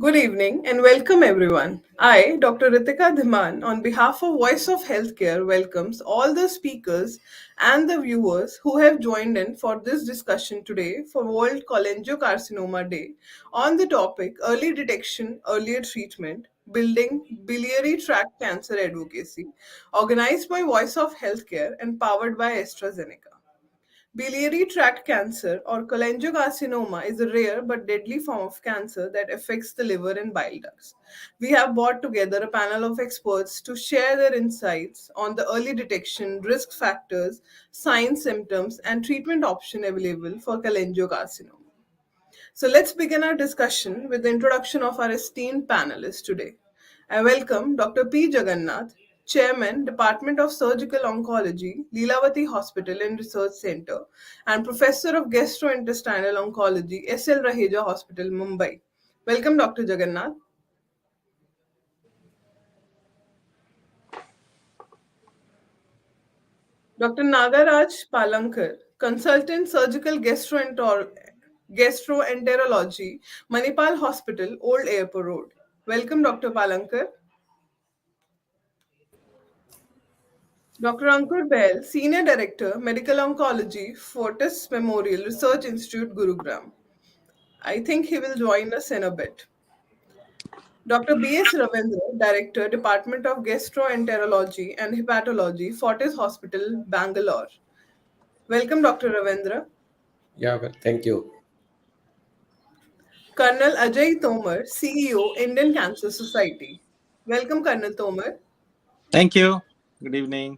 Good evening and welcome everyone. I, Dr. Ritika Dhiman, on behalf of Voice of Healthcare, welcomes all the speakers and the viewers who have joined in for this discussion today for World Cholangiocarcinoma Day on the topic Early Detection, Earlier Treatment, Building Biliary Tract Cancer Advocacy, organized by Voice of Healthcare and powered by AstraZeneca. Biliary tract cancer or cholangiocarcinoma is a rare but deadly form of cancer that affects the liver and bile ducts. We have brought together a panel of experts to share their insights on the early detection, risk factors, signs, symptoms, and treatment option available for cholangiocarcinoma. So let's begin our discussion with the introduction of our esteemed panelists today. I welcome Dr. P. Jagannath, Chairman, Department of Surgical Oncology, Lilavati Hospital and Research Center, and Professor of Gastrointestinal Oncology, SL Raheja Hospital, Mumbai. Welcome, Dr. Jagannath. Dr. Nagaraj Palankar, Consultant Surgical Gastroenterology, Manipal Hospital, Old Airport Road. Welcome, Dr. Palankar. Dr. Ankur Bahl, Senior Director, Medical Oncology, Fortis Memorial Research Institute, Gurugram. I think he will join us in a bit. Dr. B.S. Ravindra, Director, Department of Gastroenterology and Hepatology, Fortis Hospital, Bangalore. Welcome, Dr. Ravindra. Yeah, well, thank you. Colonel Ajai Tomar, CEO, Indian Cancer Society. Welcome, Colonel Tomar. Thank you. Good evening.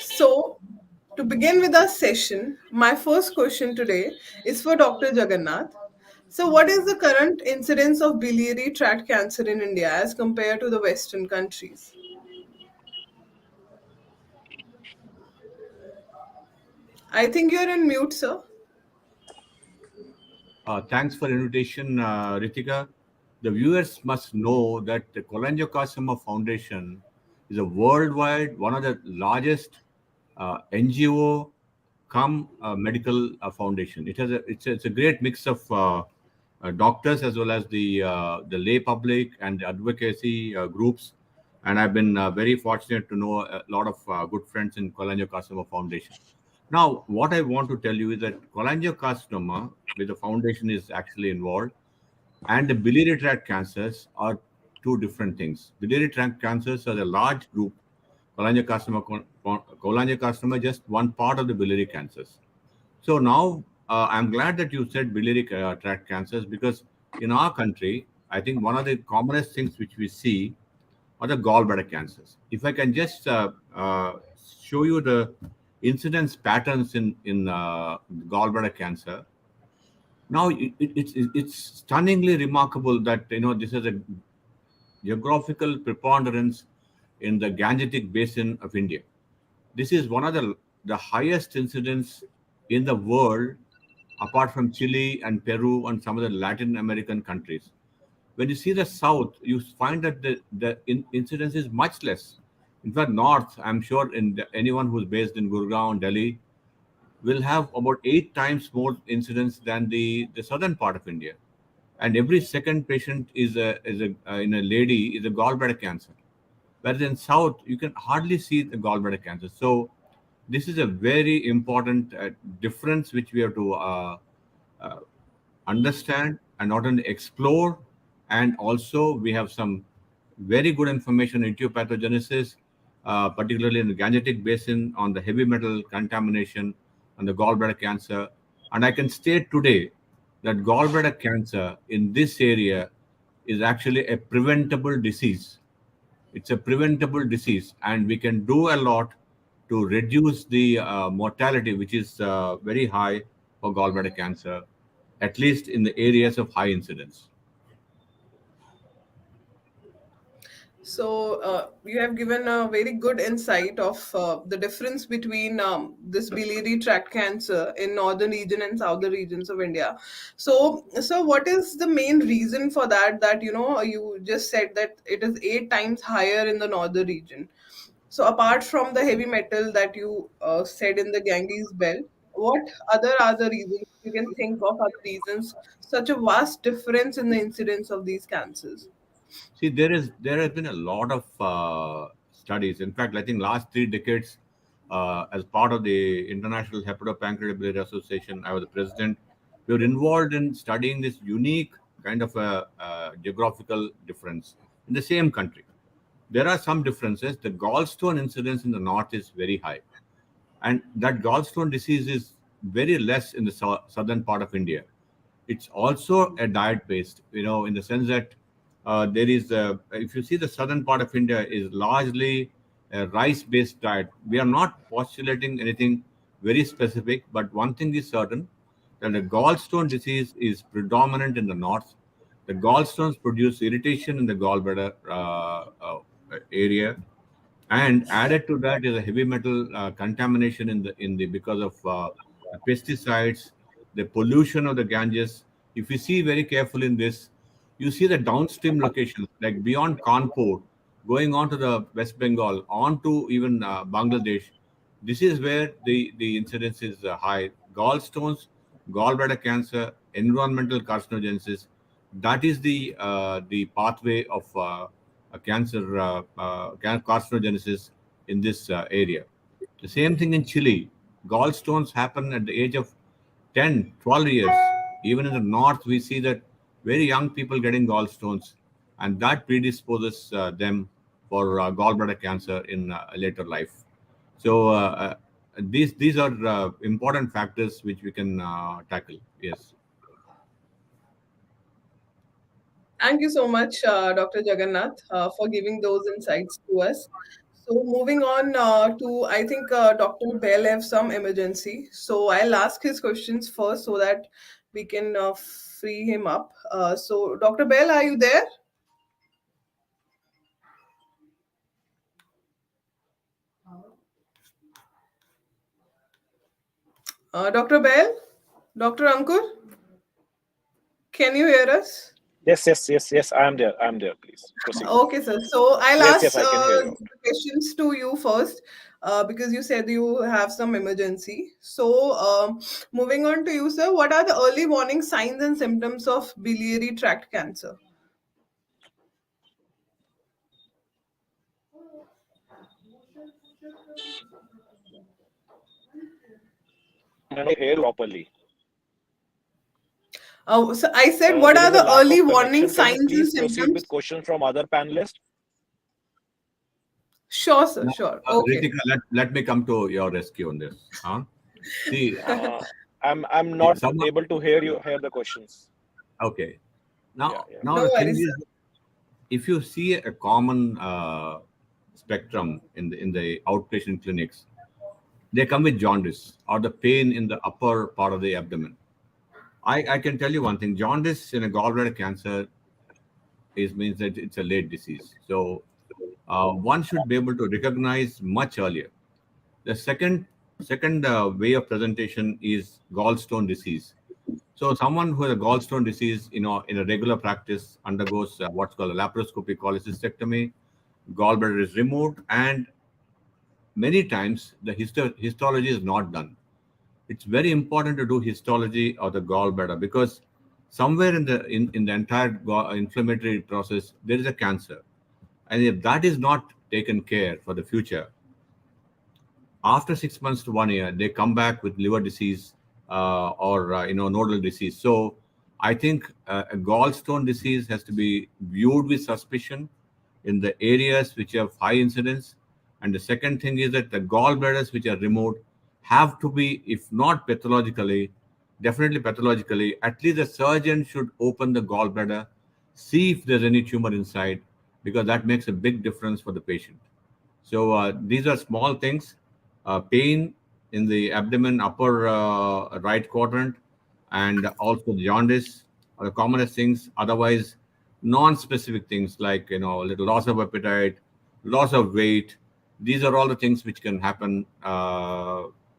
So, to begin with our session, my first question today is for Dr. Jagannath. So, what is the current incidence of biliary tract cancer in India as compared to the Western countries? I think you're in mute, sir. Thanks for invitation, Ritika. The viewers must know that the Cholangiocarcinoma Foundation is a worldwide one of the largest NGO come medical foundation. It's a great mix of doctors as well as the lay public and the advocacy groups. And I've been very fortunate to know a lot of good friends in Cholangiocarcinoma Foundation. Now, what I want to tell you is that cholangiocarcinoma, with the foundation is actually involved, and the biliary tract cancers are two different things. Biliary tract cancers are a large group. Cholangiocarcinoma is just one part of the biliary cancers. So now I'm glad that you said biliary tract cancers because in our country, I think one of the commonest things which we see are the gallbladder cancers. If I can just show you the incidence patterns in gallbladder cancer. Now it's stunningly remarkable that this is a geographical preponderance in the Gangetic Basin of India. This is one of the highest incidence in the world, apart from Chile and Peru and some of the Latin American countries. When you see the south, you find that the incidence is much less. In fact, north, I'm sure anyone who's based in Gurugram, Delhi, will have about 8 times more incidence than the southern part of India. And every second patient in a lady is a gallbladder cancer. Whereas in south, you can hardly see the gallbladder cancer. So this is a very important difference which we have to uh, understand and not only explore. And also we have some very good information in etiopathogenesis, particularly in the Gangetic Basin on the heavy metal contamination and the gallbladder cancer. And I can state today that gallbladder cancer in this area is actually a preventable disease. It's a preventable disease, and we can do a lot to reduce the mortality, which is very high for gallbladder cancer, at least in the areas of high incidence. So, you have given a very good insight of the difference between this biliary tract cancer in northern region and southern regions of India. So what is the main reason for that? That you just said that it is 8 times higher in the northern region. So, apart from the heavy metal that you said in the Ganges belt. what other are the reasons you can think of? Other reasons, such a vast difference in the incidence of these cancers? See, there has been a lot of studies. In fact, I think last 3 decades, as part of the International Hepatopancreatic Association, I was the president. We were involved in studying this unique kind of a geographical difference in the same country. There are some differences. The gallstone incidence in the north is very high, and that gallstone disease is very less in the southern part of India. It's also a diet based, in the sense that there is if you see the southern part of India is largely a rice based diet. We are not postulating anything very specific, but one thing is certain, that the gallstone disease is predominant in the north. The gallstones produce irritation in the gallbladder area, and added to that is a heavy metal contamination in the because of the pesticides, the pollution of the Ganges. If you see very carefully in this, you see the downstream locations like beyond Kanpur, going on to the West Bengal, on to even Bangladesh. This is where the incidence is high. Gallstones, gallbladder cancer, environmental carcinogenesis. That is the pathway of a cancer carcinogenesis in this area. The same thing in Chile. Gallstones happen at the age of 10, 12 years. Even in the north, we see that very young people getting gallstones, and that predisposes them for gallbladder cancer in later life. So these are important factors which we can tackle. Yes. Thank you so much, Dr. Jagannath, for giving those insights to us. So, moving on to, I think Dr. Bell have some emergency. So, I'll ask his questions first so that we can free him up. So, Dr. Bell, are you there? Dr. Bell? Dr. Ankur? Can you hear us? Yes. I am there. Please proceed. Okay, sir. So I'll Yes, ask I can hear you. questions to you first because you said you have some emergency. So, moving on to you, sir, what are the early warning signs and symptoms of biliary tract cancer? I'm not hear properly. So I said, what There are is a the lack early of warning connection. Can you signs and please proceed symptoms? with questions from other panelists? Sure, sir. Now, Sure. Okay. Ritika, let me come to your rescue on this. See, I'm if not someone, able to hear the questions. okay. Now, Yeah. now No the thing worries, sir. is, if you see a common spectrum in the outpatient clinics, they come with jaundice or the pain in the upper part of the abdomen. I can tell you one thing: jaundice in a gallbladder cancer means that it's a late disease. So one should be able to recognize much earlier. The second way of presentation is gallstone disease. So someone who has a gallstone disease, in a regular practice undergoes what's called a laparoscopic cholecystectomy. Gallbladder is removed, and many times the histology is not done. It's very important to do histology of the gallbladder, because somewhere in the entire inflammatory process there is a cancer, and if that is not taken care for the future, after 6 months to 1 year, they come back with liver disease or nodal disease. So I think a gallstone disease has to be viewed with suspicion in the areas which have high incidence. And the second thing is that the gallbladders which are removed have to be, if not pathologically, definitely pathologically, at least the surgeon should open the gallbladder, see if there's any tumor inside, because that makes a big difference for the patient. So these are small things. Pain in the abdomen, upper right quadrant, and also jaundice are the commonest things. Otherwise, non-specific things like little loss of appetite, loss of weight. These are all the things which can happen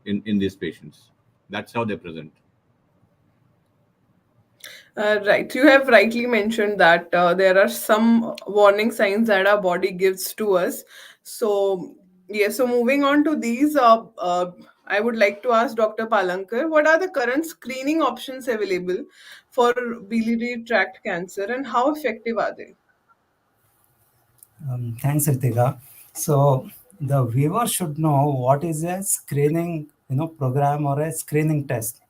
in these patients. That's how they present. Right. You have rightly mentioned that there are some warning signs that our body gives to us. So, yes. So, moving on to these, I would like to ask Dr. Palankar, what are the current screening options available for biliary tract cancer and how effective are they? Thanks, Ritika. So the viewer should know what is a screening, program or a screening test.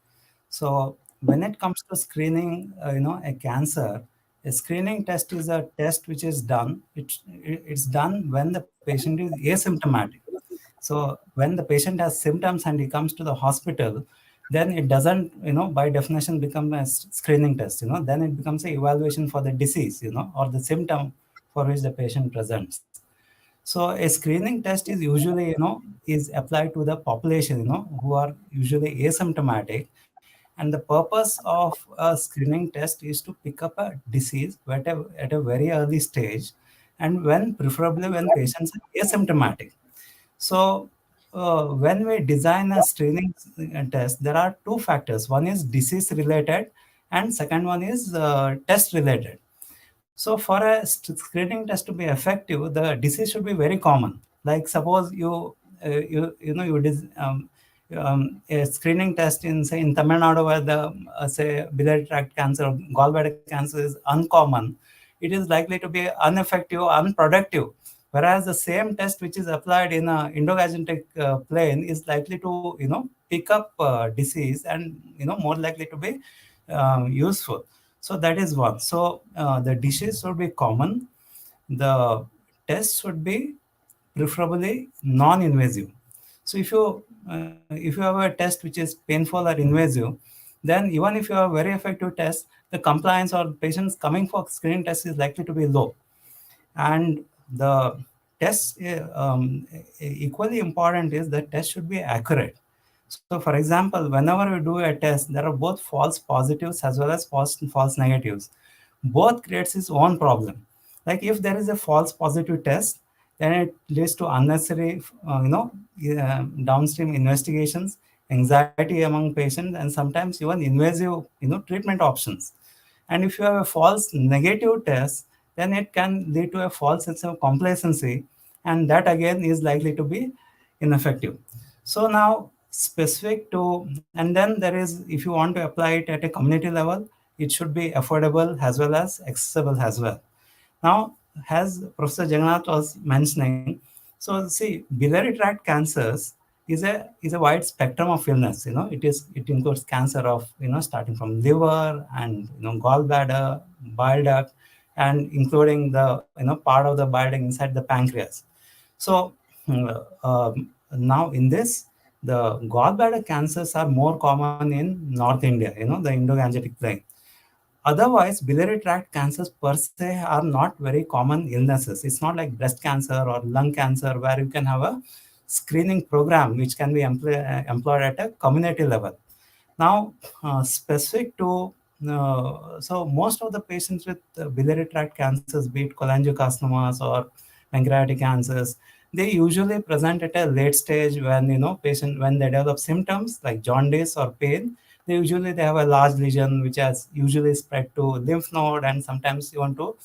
So when it comes to screening, a cancer, a screening test is a test which is done. It's done when the patient is asymptomatic. So when the patient has symptoms and he comes to the hospital, then it doesn't, by definition become a screening test. Then it becomes a evaluation for the disease, or the symptom for which the patient presents. So a screening test is usually, is applied to the population, who are usually asymptomatic. And the purpose of a screening test is to pick up a disease at a very early stage, and when preferably when patients are asymptomatic. So when we design a screening test, there are two factors. One is disease related, and second one is test related. So for a screening test to be effective, the disease should be very common. Like suppose a screening test in say in Tamil Nadu where the say biliary tract cancer or gallbladder cancer is uncommon, it is likely to be ineffective, unproductive. Whereas the same test which is applied in a endogastric plane is likely to pick up disease and more likely to be useful. So that is one. So the disease should be common. The test should be preferably non-invasive. So if you have a test which is painful or invasive, then even if you have a very effective test, the compliance or patients coming for screening test is likely to be low. And the test equally important is the test should be accurate. So for example, whenever we do a test, there are both false positives as well as false negatives. Both creates its own problem. Like if there is a false positive test, then it leads to unnecessary downstream investigations, anxiety among patients, and sometimes even invasive treatment options. And if you have a false negative test, then it can lead to a false sense of complacency, and that again is likely to be ineffective. So now specific to, and then there is, if you want to apply it at a community level, it should be affordable as well as accessible as well. Now, as Professor Jagannath was mentioning, so see, biliary tract cancers is a wide spectrum of illness. It includes cancer of starting from liver and gallbladder, bile duct, and including the part of the bile duct inside the pancreas. So now in this, the gallbladder cancers are more common in North India, the Indo-Gangetic plain. Otherwise, biliary tract cancers per se are not very common illnesses. It's not like breast cancer or lung cancer where you can have a screening program which can be employed at a community level. Now, specific to, so most of the patients with biliary tract cancers, be it cholangiocarcinomas or pancreatic cancers, they usually present at a late stage when when they develop symptoms like jaundice or pain. They have a large lesion which has usually spread to lymph node and sometimes even to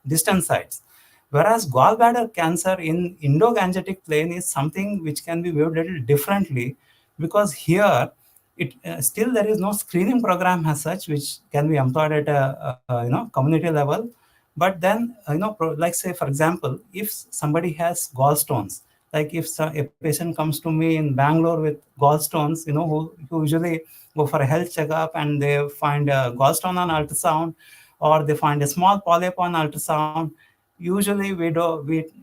distant sites. Whereas gallbladder cancer in Indo-Gangetic plain is something which can be viewed a little differently, because here it still there is no screening program as such which can be employed at a community level. But then like say for example, if somebody has gallstones, like if a patient comes to me in Bangalore with gallstones, who usually go for a health checkup and they find a gallstone on ultrasound, or they find a small polyp on ultrasound. Usually we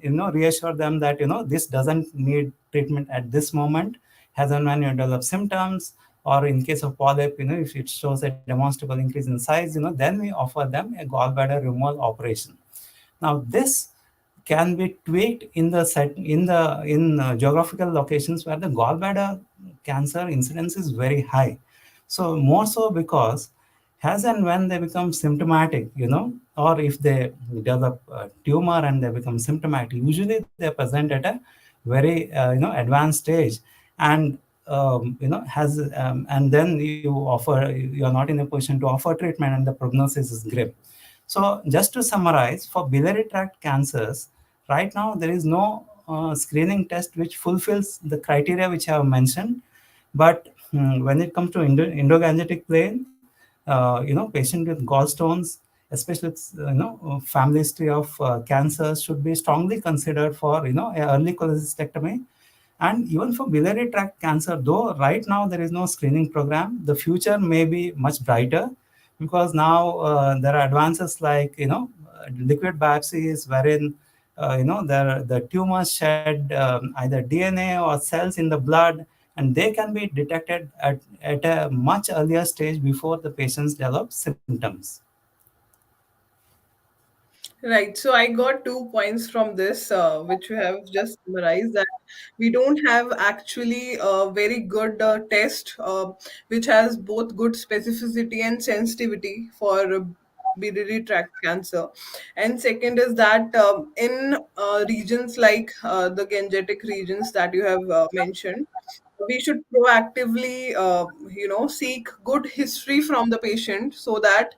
reassure them that this doesn't need treatment at this moment. As and when you develop symptoms, or in case of polyp, if it shows a demonstrable increase in size, then we offer them a gallbladder removal operation. Now this can be tweaked in the geographical locations where the gallbladder cancer incidence is very high. So more so because as and when they become symptomatic, or if they develop a tumor and they become symptomatic, usually they present at a very advanced stage, and and then you are not in a position to offer treatment, and the prognosis is grim. So just to summarize, for biliary tract cancers, right now there is no screening test which fulfills the criteria which I have mentioned. But when it comes to endogangetic plane, patient with gallstones, especially with, family history of cancer, should be strongly considered for early cholecystectomy. And even for biliary tract cancer, though right now there is no screening program, the future may be much brighter, because now there are advances like liquid biopsies, wherein the tumors shed either DNA or cells in the blood, and they can be detected at a much earlier stage before the patients develop symptoms. Right. So I got 2 points from this, which you have just summarized, that we don't have actually a very good test which has both good specificity and sensitivity for biliary tract cancer. And second is that in regions like the Gangetic regions that you have mentioned, we should proactively seek good history from the patient, so that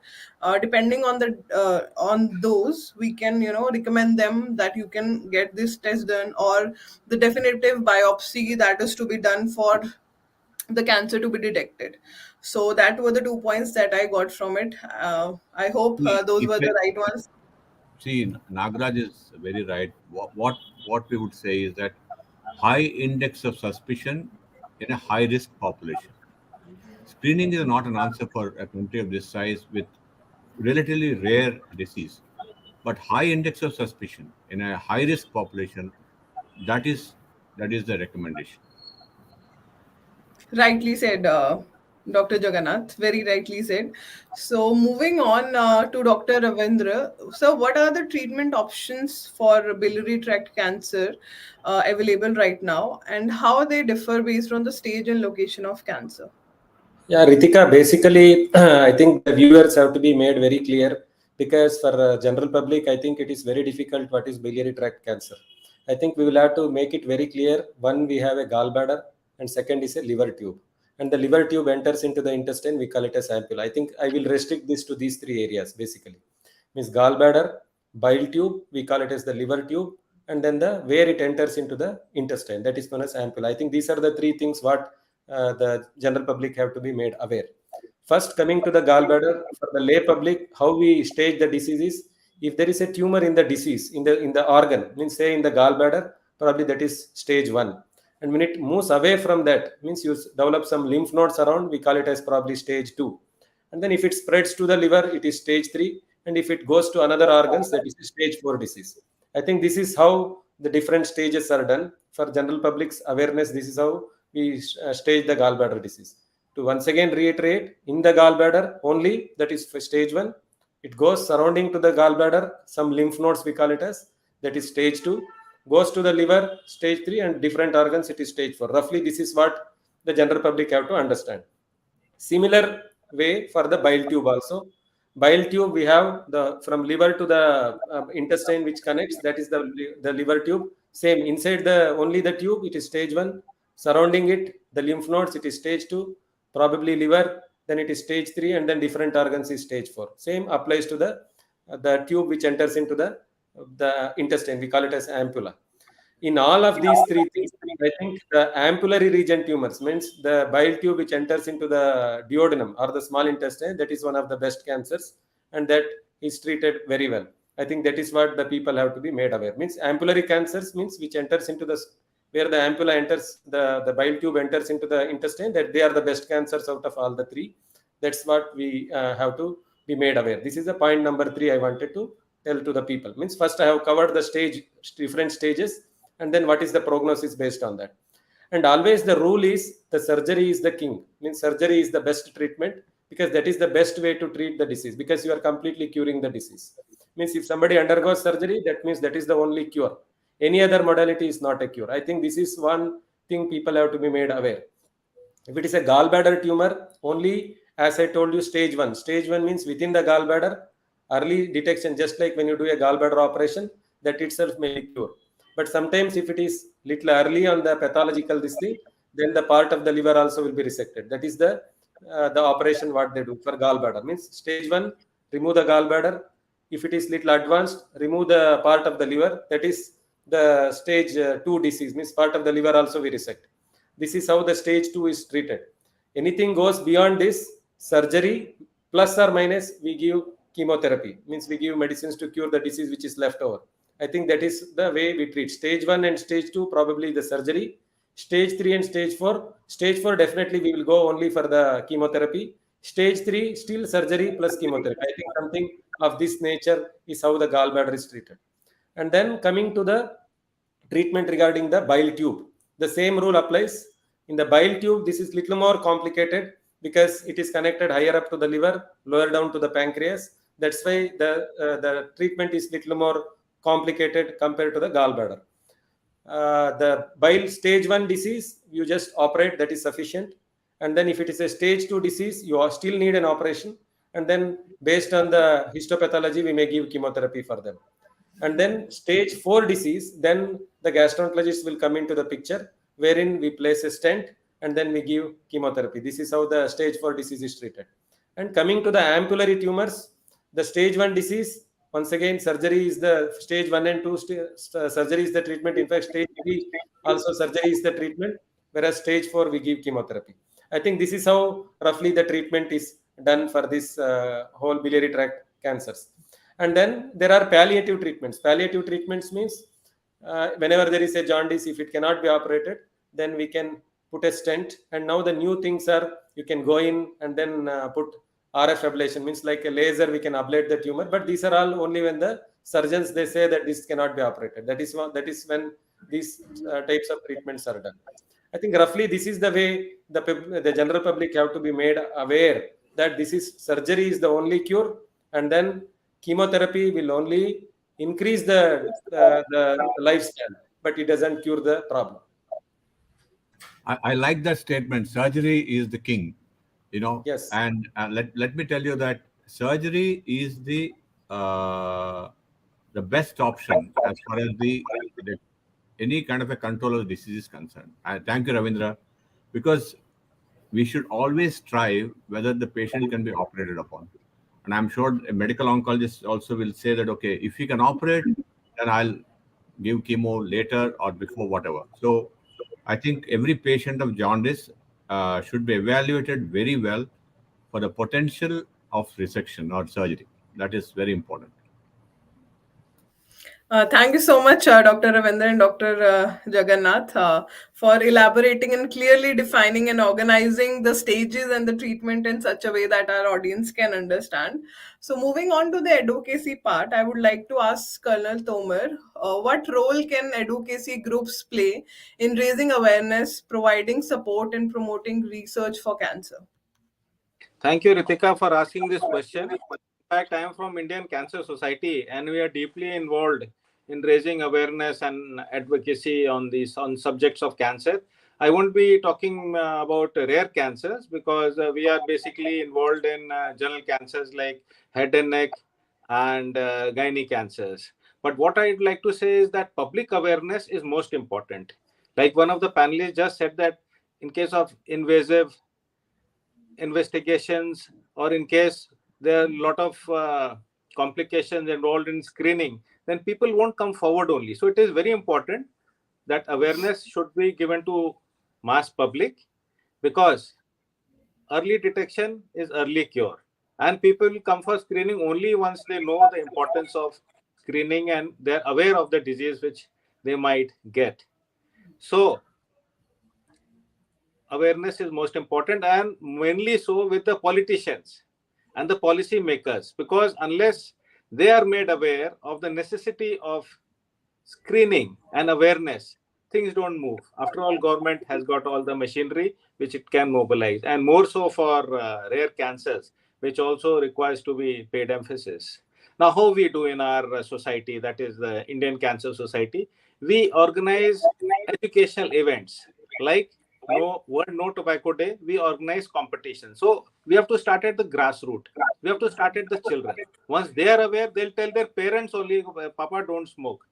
depending on the on those, we can recommend them that you can get this test done, or the definitive biopsy that is to be done for the cancer to be detected. So that were the 2 points that I got from it. I hope See, those if were I, the right ones. see, Nagraj is very right. What we would say is that high index of suspicion in a high risk population. Screening is not an answer for a country of this size with relatively rare disease, but high index of suspicion in a high risk population, that is that is the recommendation. Rightly said, Dr. Jagannath. Very rightly said. So, moving on to Dr. Ravindra. So, what are the treatment options for biliary tract cancer available right now, and how they differ based on the stage and location of cancer? Yeah, Ritika, basically, I think the viewers have to be made very clear, because for general public, I think it is very difficult what is biliary tract cancer. I think we will have to make it very clear. One, we have a gallbladder, and second is a liver tube. And the liver tube enters into the intestine, we call it as ampulla. I think I will restrict this to these three areas basically. Means gallbladder, bile tube, we call it as the liver tube, and then the where it enters into the intestine, that is known as ampulla. I think these are the three things what the general public have to be made aware. First, coming to the gallbladder, for the lay public, how we stage the disease is, if there is a tumor in the disease in the organ, means say in the gallbladder, probably that is stage 1. And when it moves away from that, means you develop some lymph nodes around, we call it as probably stage 2. And then if it spreads to the liver, it is stage 3. And if it goes to another organs, that is stage 4 disease. I think this is how the different stages are done. For general public's awareness, this is how we stage the gallbladder disease. To once again reiterate, in the gallbladder only, that is for stage 1. It goes surrounding to the gallbladder, some lymph nodes we call it as, that is stage 2. Goes to the liver, stage 3, and different organs, it is stage 4. Roughly, this is what the general public have to understand. Similar way for the bile tube also. Bile tube, we have the from liver to the intestine which connects, that is the liver tube. Same, inside the only the tube, it is stage 1. Surrounding it, the lymph nodes, it is stage 2. Probably liver, then it is stage 3, and then different organs is stage 4. Same applies to the tube which enters into the intestine. We call it as ampulla. In all of these three things, I think the ampullary region tumors, means the bile tube which enters into the duodenum or the small intestine, that is one of the best cancers, and that is treated very well. I think that is what the people have to be made aware. Means ampullary cancers means which enters into the where the ampulla enters, the bile tube enters into the intestine, that they are the best cancers out of all the three. That's what we have to be made aware. This is the point number 3 I wanted to tell to the people. Means first I have covered the different stages, and then what is the prognosis based on that. And always the rule is the surgery is the king. Means surgery is the best treatment, because that is the best way to treat the disease, because you are completely curing the disease. Means if somebody undergoes surgery, that means that is the only cure. Any other modality is not a cure. I think this is one thing people have to be made aware. If it is a gallbladder tumor, only as I told you, stage 1. Stage 1 means within the gallbladder, early detection, just like when you do a gallbladder operation, that itself may be cured. But sometimes if it is little early on the pathological this thing, then the part of the liver also will be resected. That is the operation what they do for gallbladder. Means stage 1, remove the gallbladder. If it is little advanced, remove the part of the liver. That is the stage 2 disease, means part of the liver also we resect. This is how the stage 2 is treated. Anything goes beyond this, surgery plus or minus, we give chemotherapy. Means we give medicines to cure the disease which is left over. I think that is the way we treat. Stage 1 and stage 2, probably the surgery. Stage 3 and stage 4. Stage 4, definitely we will go only for the chemotherapy. Stage 3, still surgery plus chemotherapy. I think something of this nature is how the gallbladder is treated. And then coming to the treatment regarding the bile tube, the same rule applies. In the bile tube, this is little more complicated because it is connected higher up to the liver, lower down to the pancreas. That's why the treatment is little more complicated compared to the gallbladder. The bile stage 1 disease, you just operate, that is sufficient. And then if it is a stage 2 disease, you still need an operation. And then based on the histopathology, we may give chemotherapy for them. And then stage 4 disease, then the gastroenterologist will come into the picture, wherein we place a stent and then we give chemotherapy. This is how the stage 4 disease is treated. And coming to the ampullary tumors, the stage 1 disease, once again, surgery is the stage 1 and 2, surgery is the treatment. In fact, stage 3 also surgery is the treatment, whereas stage 4 we give chemotherapy. I think this is how roughly the treatment is done for this whole biliary tract cancers. And then there are palliative treatments. Palliative treatments means whenever there is a jaundice, if it cannot be operated, then we can put a stent. And now the new things are, you can go in and then put RF ablation, means like a laser, we can ablate the tumor. But these are all only when the surgeons, they say that this cannot be operated. That is when these types of treatments are done. I think roughly this is the way the general public have to be made aware that this is surgery is the only cure, and then chemotherapy will only increase the lifespan, but it doesn't cure the problem. I like that statement. Surgery is the king, Yes. And let me tell you that surgery is the best option as far as the any kind of a control of disease is concerned. Thank you, Ravindra, because we should always strive whether the patient can be operated upon. And I'm sure a medical oncologist also will say that, okay, if he can operate, then I'll give chemo later or before, whatever. So I think every patient of jaundice should be evaluated very well for the potential of resection or surgery. That is very important. Thank you so much, Dr. Ravindra and Dr. Jagannath, for elaborating and clearly defining and organizing the stages and the treatment in such a way that our audience can understand. So, moving on to the advocacy part, I would like to ask Colonel Tomar, what role can advocacy groups play in raising awareness, providing support, and promoting research for cancer? Thank you, Ritika, for asking this question. In fact, I am from Indian Cancer Society, and we are deeply involved in raising awareness and advocacy on subjects of cancer. I won't be talking about rare cancers because we are basically involved in general cancers like head and neck and gynae cancers. But what I'd like to say is that public awareness is most important. Like one of the panelists just said that in case of invasive investigations or in case there are a lot of complications involved in screening, then people won't come forward only. So it is very important that awareness should be given to mass public, because early detection is early cure. And people will come for screening only once they know the importance of screening and they're aware of the disease which they might get. So awareness is most important, and mainly so with the politicians and the policy makers, because unless they are made aware of the necessity of screening and awareness, things don't move. After all, government has got all the machinery which it can mobilize, and more so for rare cancers, which also requires to be paid emphasis. Now, how we do in our society, that is the Indian Cancer Society, we organize educational events like World No Tobacco Day. We organize competitions. So we have to start at the grassroots. We have to start at the children. Once they are aware, they'll tell their parents only, Papa, don't smoke.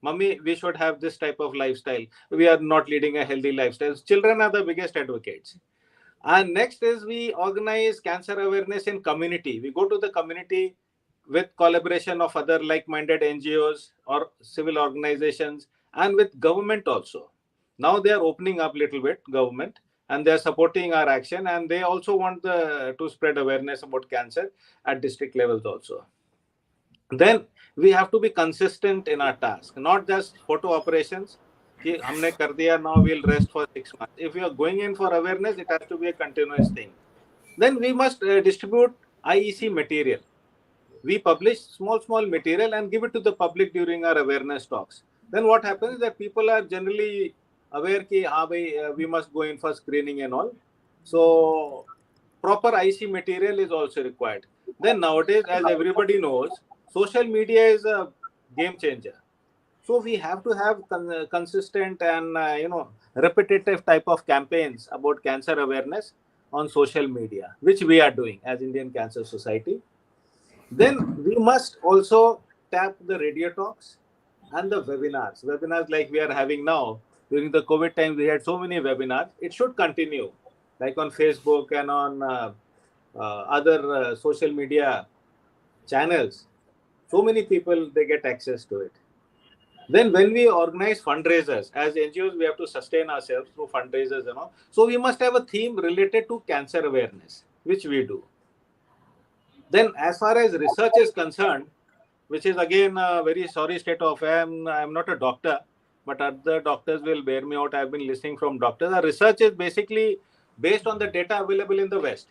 Mummy, we should have this type of lifestyle. We are not leading a healthy lifestyle. Children are the biggest advocates. And next is we organize cancer awareness in community. We go to the community with collaboration of other like-minded NGOs or civil organizations, and with government also. Now they are opening up a little bit, government, and they are supporting our action, and they also want to spread awareness about cancer at district levels also. Then we have to be consistent in our task, not just photo operations. कि हमने कर दिया, now we'll rest for 6 months. If you are going in for awareness, it has to be a continuous thing. Then we must distribute IEC material. We publish small material and give it to the public during our awareness talks. Then what happens is that people are generally aware that we must go in for screening and all. So proper IC material is also required. Then nowadays, as everybody knows, social media is a game changer. So we have to have consistent and repetitive type of campaigns about cancer awareness on social media, which we are doing as Indian Cancer Society. Then we must also tap the radio talks and the webinars. Webinars like we are having now. During the COVID time, we had so many webinars. It should continue, like on Facebook and on other social media channels. So many people, they get access to it. Then when we organize fundraisers, as NGOs, we have to sustain ourselves through fundraisers and all. So we must have a theme related to cancer awareness, which we do. Then as far as research is concerned, which is again a very sorry state of I'm not a doctor, but other doctors will bear me out. I've been listening from doctors. Our research is basically based on the data available in the West.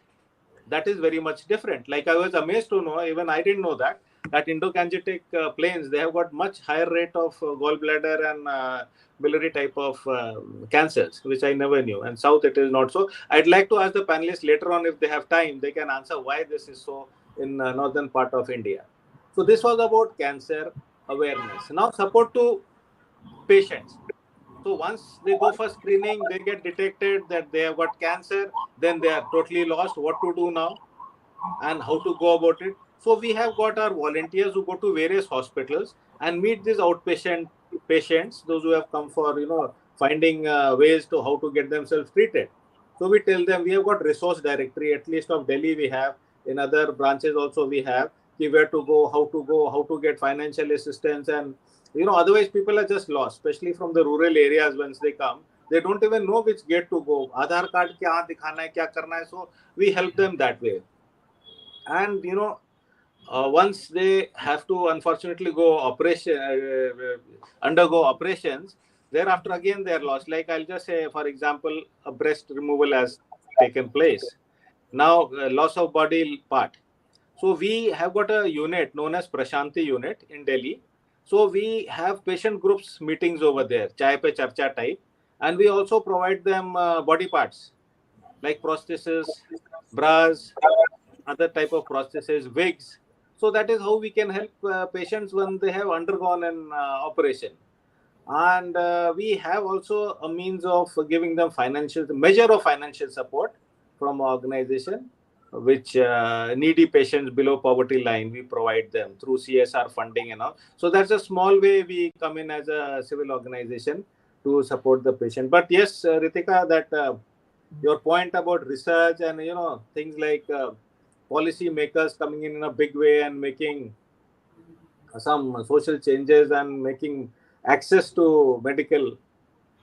That is very much different. Like I was amazed to know, even I didn't know that endogangetic plains, they have got much higher rate of gallbladder and biliary type of cancers, which I never knew. And South, it is not so. I'd like to ask the panelists later on, if they have time, they can answer why this is so in northern part of India. So this was about cancer awareness. Now support to patients. So once they go for screening, they get detected that they have got cancer, then they are totally lost. What to do now and how to go about it? So we have got our volunteers who go to various hospitals and meet these outpatient patients, those who have come for finding ways to how to get themselves treated. So we tell them, we have got resource directory, at least of Delhi we have, in other branches also we have, where to go, how to get financial assistance, and otherwise people are just lost, especially from the rural areas. Once they come, they don't even know which gate to go. Aadhaar card kya dikhana hai, kya karna hai. So we help them that way. And once they have to unfortunately go undergo operations, thereafter again they are lost. Like I'll just say, for example, a breast removal has taken place. Now loss of body part. So we have got a unit known as Prashanti unit in Delhi. So we have patient groups meetings over there, chai pe charcha type, and we also provide them body parts like prostheses, bras, other type of prostheses, wigs. So that is how we can help patients when they have undergone an operation. And we have also a means of giving them measure of financial support from our organization, which needy patients below poverty line, we provide them through CSR funding and all. So that's a small way we come in as a civil organization to support the patient. But yes, Ritika, that your point about research and things like policy makers coming in a big way and making some social changes and making access to medical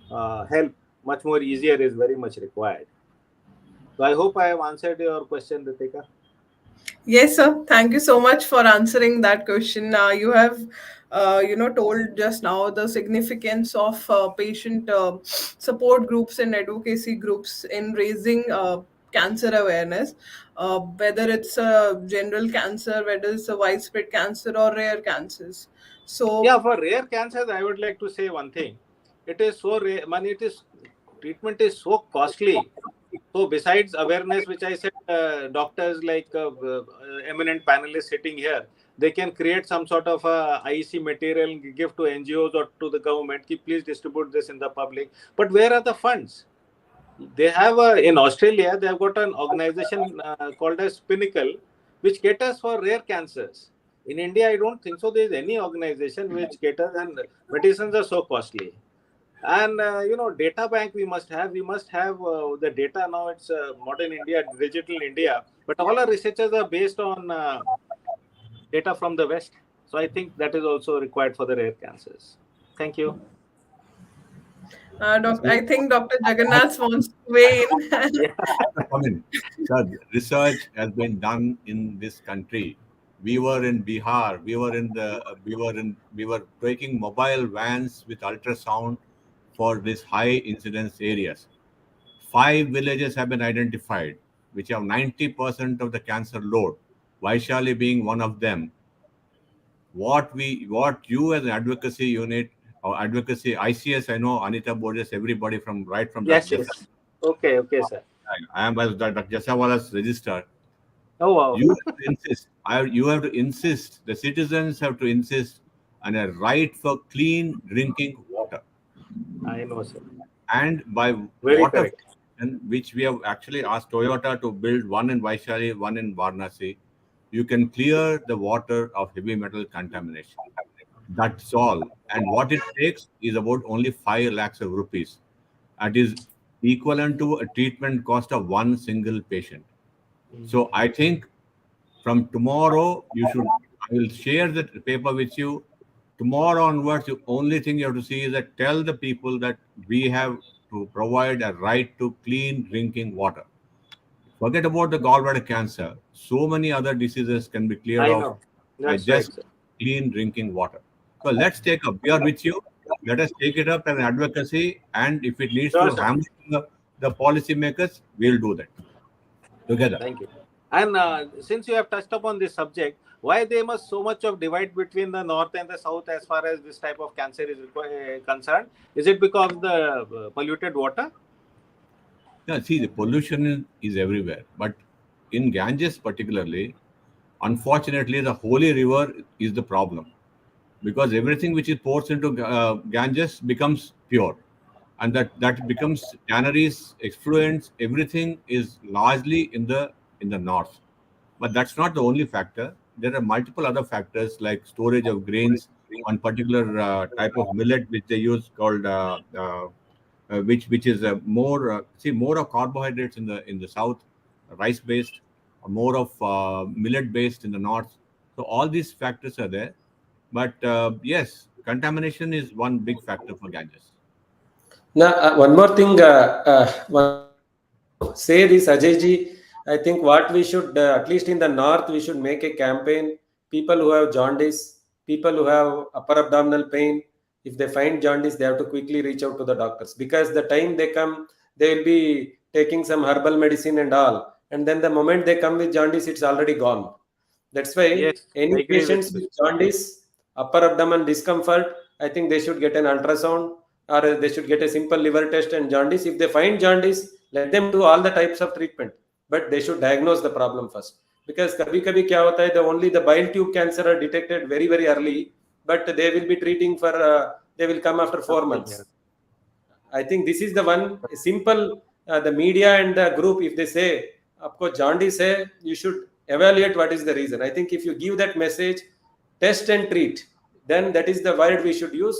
help much more easier is very much required. So I hope I have answered your question, Ritika. Yes, sir. Thank you so much for answering that question. You have, told just now the significance of patient support groups and advocacy groups in raising cancer awareness, whether it's a general cancer, whether it's a widespread cancer or rare cancers. So, Yeah, for rare cancers, I would like to say one thing. It is so rare, treatment is so costly. So besides awareness, which I said, doctors like eminent panelists sitting here, they can create some sort of IEC material and give to NGOs or to the government. Please distribute this in the public. But where are the funds? They have in Australia, they have got an organization called as Pinnacle, which caters for rare cancers. In India, I don't think so. There is any organization which caters, and medicines are so costly. And data bank we must have. We must have the data now. It's modern India, digital India. But all our researchers are based on data from the West. So I think that is also required for the rare cancers. Thank you. I So think Dr. I Jagannath wants to weigh in. Yeah. have to come in. Sir, research has been done in this country. We were in Bihar. We were taking mobile vans with ultrasound for these high incidence areas. 5 villages have been identified, which have 90% of the cancer load. Vaishali being one of them. What you as an advocacy unit or advocacy ICS, I know Anita Borges, everybody from right from Yes, Dr. yes. Okay, okay, sir. I am as Dr. Jasawala's register. Oh, wow. You have to insist. You have to insist. The citizens have to insist on a right for clean drinking water. I know, sir. And by Very water, correct. and which we have actually asked Toyota to build one in Vaishali, one in Varanasi, you can clear the water of heavy metal contamination. That's all. And what it takes is about only 5 lakhs of rupees. That is equivalent to a treatment cost of one single patient. So I think from tomorrow, I will share the paper with you. Tomorrow onwards, the only thing you have to see is that tell the people that we have to provide a right to clean drinking water. Forget about the gallbladder cancer. So many other diseases can be cleared I off know. by That's right, just sir. clean drinking water. So let's take up. We are with you. Let us take it up as an advocacy, and if it needs Sure, to sir. hammer the policymakers, we'll do that together. Thank you. And since you have touched upon this subject, why there must so much of divide between the north and the south as far as this type of cancer is concerned? Is it because of the polluted water? Yeah, see, the pollution is everywhere, but in Ganges particularly, unfortunately, the holy river is the problem because everything which is pours into Ganges becomes pure, and that becomes tanneries, effluents, everything is largely in the north. But that's not the only factor. There are multiple other factors like storage of grains, one particular type of millet which they use called which is more more of carbohydrates in the south, rice based, more of millet based in the north. So all these factors are there, but yes, contamination is one big factor for Ganges. Now, one more thing, say this, Ajay ji. I think what we should, at least in the north, we should make a campaign. People who have jaundice, people who have upper abdominal pain, if they find jaundice, they have to quickly reach out to the doctors because the time they come, they will be taking some herbal medicine and all. And then the moment they come with jaundice, it's already gone. That's why Yes, I any agree with patients this. with jaundice, upper abdomen discomfort, I think they should get an ultrasound or they should get a simple liver test and jaundice. If they find jaundice, let them do all the types of treatment, but they should diagnose the problem first. Because kabhi kabhi kya hota hai, the only the bile tube cancer are detected very early, but they will be treating for they will come after 4 months. Something. I think this is the one simple. The media and the group, if they say, "आपको jaundice है," you should evaluate what is the reason. I think if you give that message, test and treat, then that is the word we should use.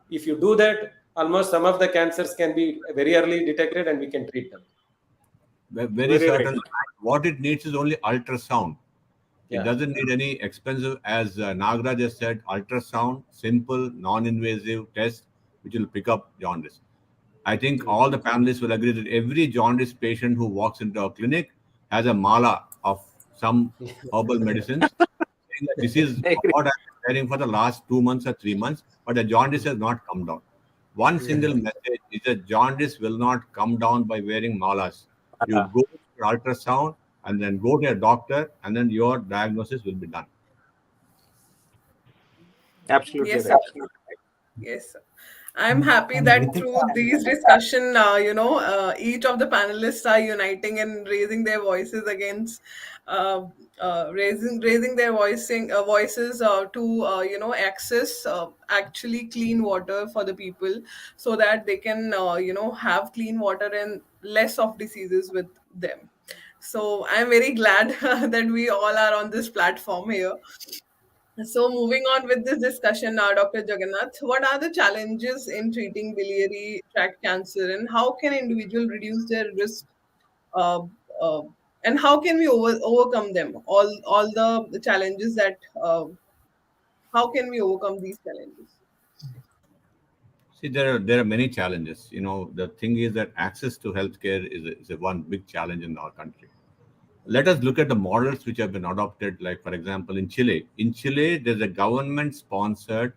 If you do that, almost some of the cancers can be very early detected and we can treat them. Very Very right. certain. What it needs is only ultrasound. It Yeah. doesn't need any expensive, as Nagaraj just said, ultrasound, simple, non-invasive test, which will pick up jaundice. I think all the panelists will agree that every jaundice patient who walks into a clinic has a mala of some herbal medicines. Saying that this is I agree. what I've been wearing for the last 2 months or 3 months, but the jaundice has not come down. One single message is that jaundice will not come down by wearing malas. You go for ultrasound and then go to a doctor, and then your diagnosis will be done. Absolutely Yes, sir. right. Yes, sir. I'm happy And that through Ritika, these discussion, each of the panelists are uniting and raising their voices against, raising their voices to access actually clean water for the people, so that they can have clean water and less of diseases with them. So I'm very glad that we all are on this platform here. So, moving on with this discussion now, Dr. Jagannath, what are the challenges in treating biliary tract cancer, and how can individual reduce their risk? Uh, uh, and how can we overcome them? All the challenges that how can we overcome these challenges? See, there are many challenges. The thing is that access to healthcare is a one big challenge in our country. Let us look at the models which have been adopted, like, for example, in Chile. In Chile, there's a government-sponsored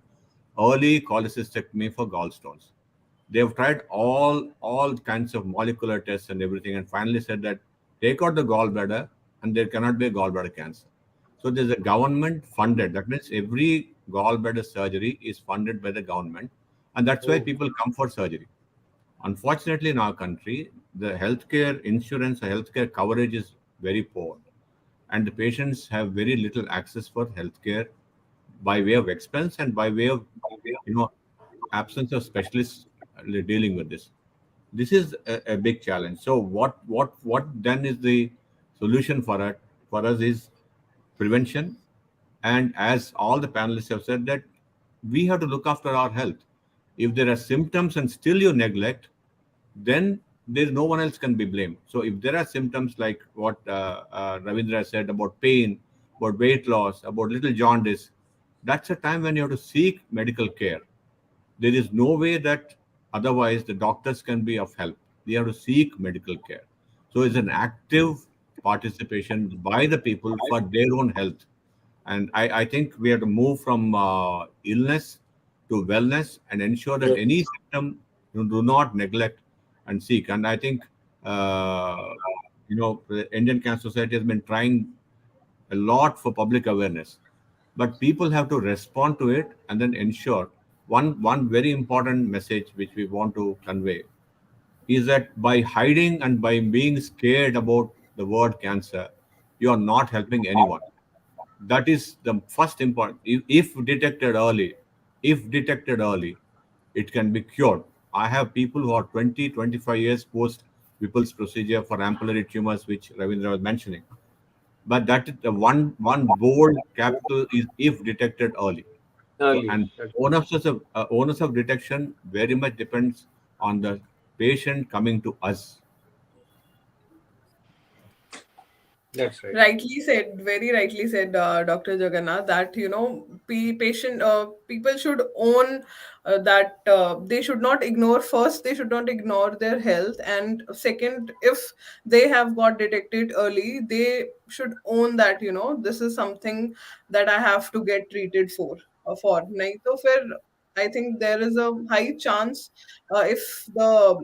early cholecystectomy for gallstones. They have tried all kinds of molecular tests and everything, and finally said that take out the gallbladder, and there cannot be a gallbladder cancer. So there's a government funded. That means every gallbladder surgery is funded by the government, and that's why people come for surgery. Unfortunately, in our country, the healthcare insurance or healthcare coverage is very poor, and the patients have very little access for healthcare by way of expense and by way of you know absence of specialists dealing with this. This is a big challenge. So what then is the solution for it? For us is prevention, and as all the panelists have said, that we have to look after our health. If there are symptoms and still you neglect, then there's no one else can be blamed. So if there are symptoms like what Ravindra said about pain, about weight loss, about little jaundice, that's a time when you have to seek medical care. There is no way that otherwise the doctors can be of help. They have to seek medical care. So it's an active participation by the people for their own health. And I think we have to move from illness to wellness and ensure that any symptom you do not neglect and seek. And I think, the Indian Cancer Society has been trying a lot for public awareness, but people have to respond to it and then ensure. One very important message which we want to convey is that by hiding and by being scared about the word cancer, you are not helping anyone. That is the first important. If detected early, it can be cured. I have people who are 20, 25 years post Whipple's procedure for ampullary tumors, which Ravindra was mentioning. But that is the one bold capital is if detected early. So, Early. and onus of detection very much depends on the patient coming to us. That's right. Rightly said, very rightly said, Dr. Jagannath, that people should own that they should not ignore. First, they should not ignore their health, and second, if they have got detected early, they should own that this is something that I have to get treated for. Nahi to fir, I think there is a high chance if the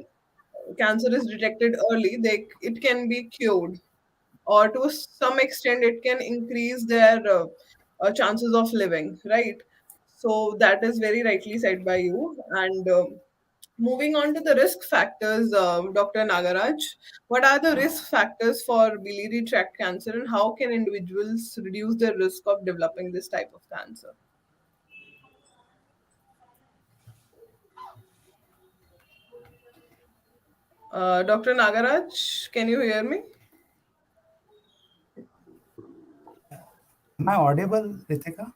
cancer is detected early, it can be cured, or to some extent it can increase their chances of living, right? So that is very rightly said by you. And moving on to the risk factors, Dr. Nagaraj, what are the risk factors for biliary tract cancer, and how can individuals reduce their risk of developing this type of cancer? Dr. Nagaraj, can you hear me? Am I audible, Ritika?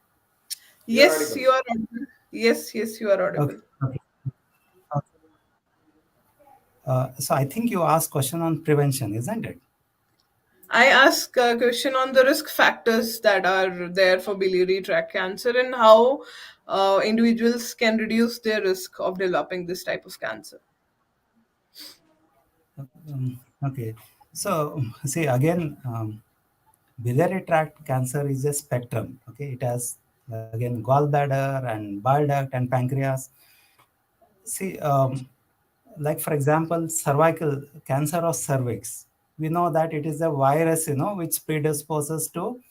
Yes, you are audible. Yes, you are audible. Okay. Okay. So I think you asked question on prevention, isn't it? I ask a question on the risk factors that are there for biliary tract cancer, and how individuals can reduce their risk of developing this type of cancer. Okay. So see again, biliary tract cancer is a spectrum. Okay, it has again gallbladder and bile duct and pancreas. See, like for example, cervical cancer of cervix. We know that it is a virus, which predisposes to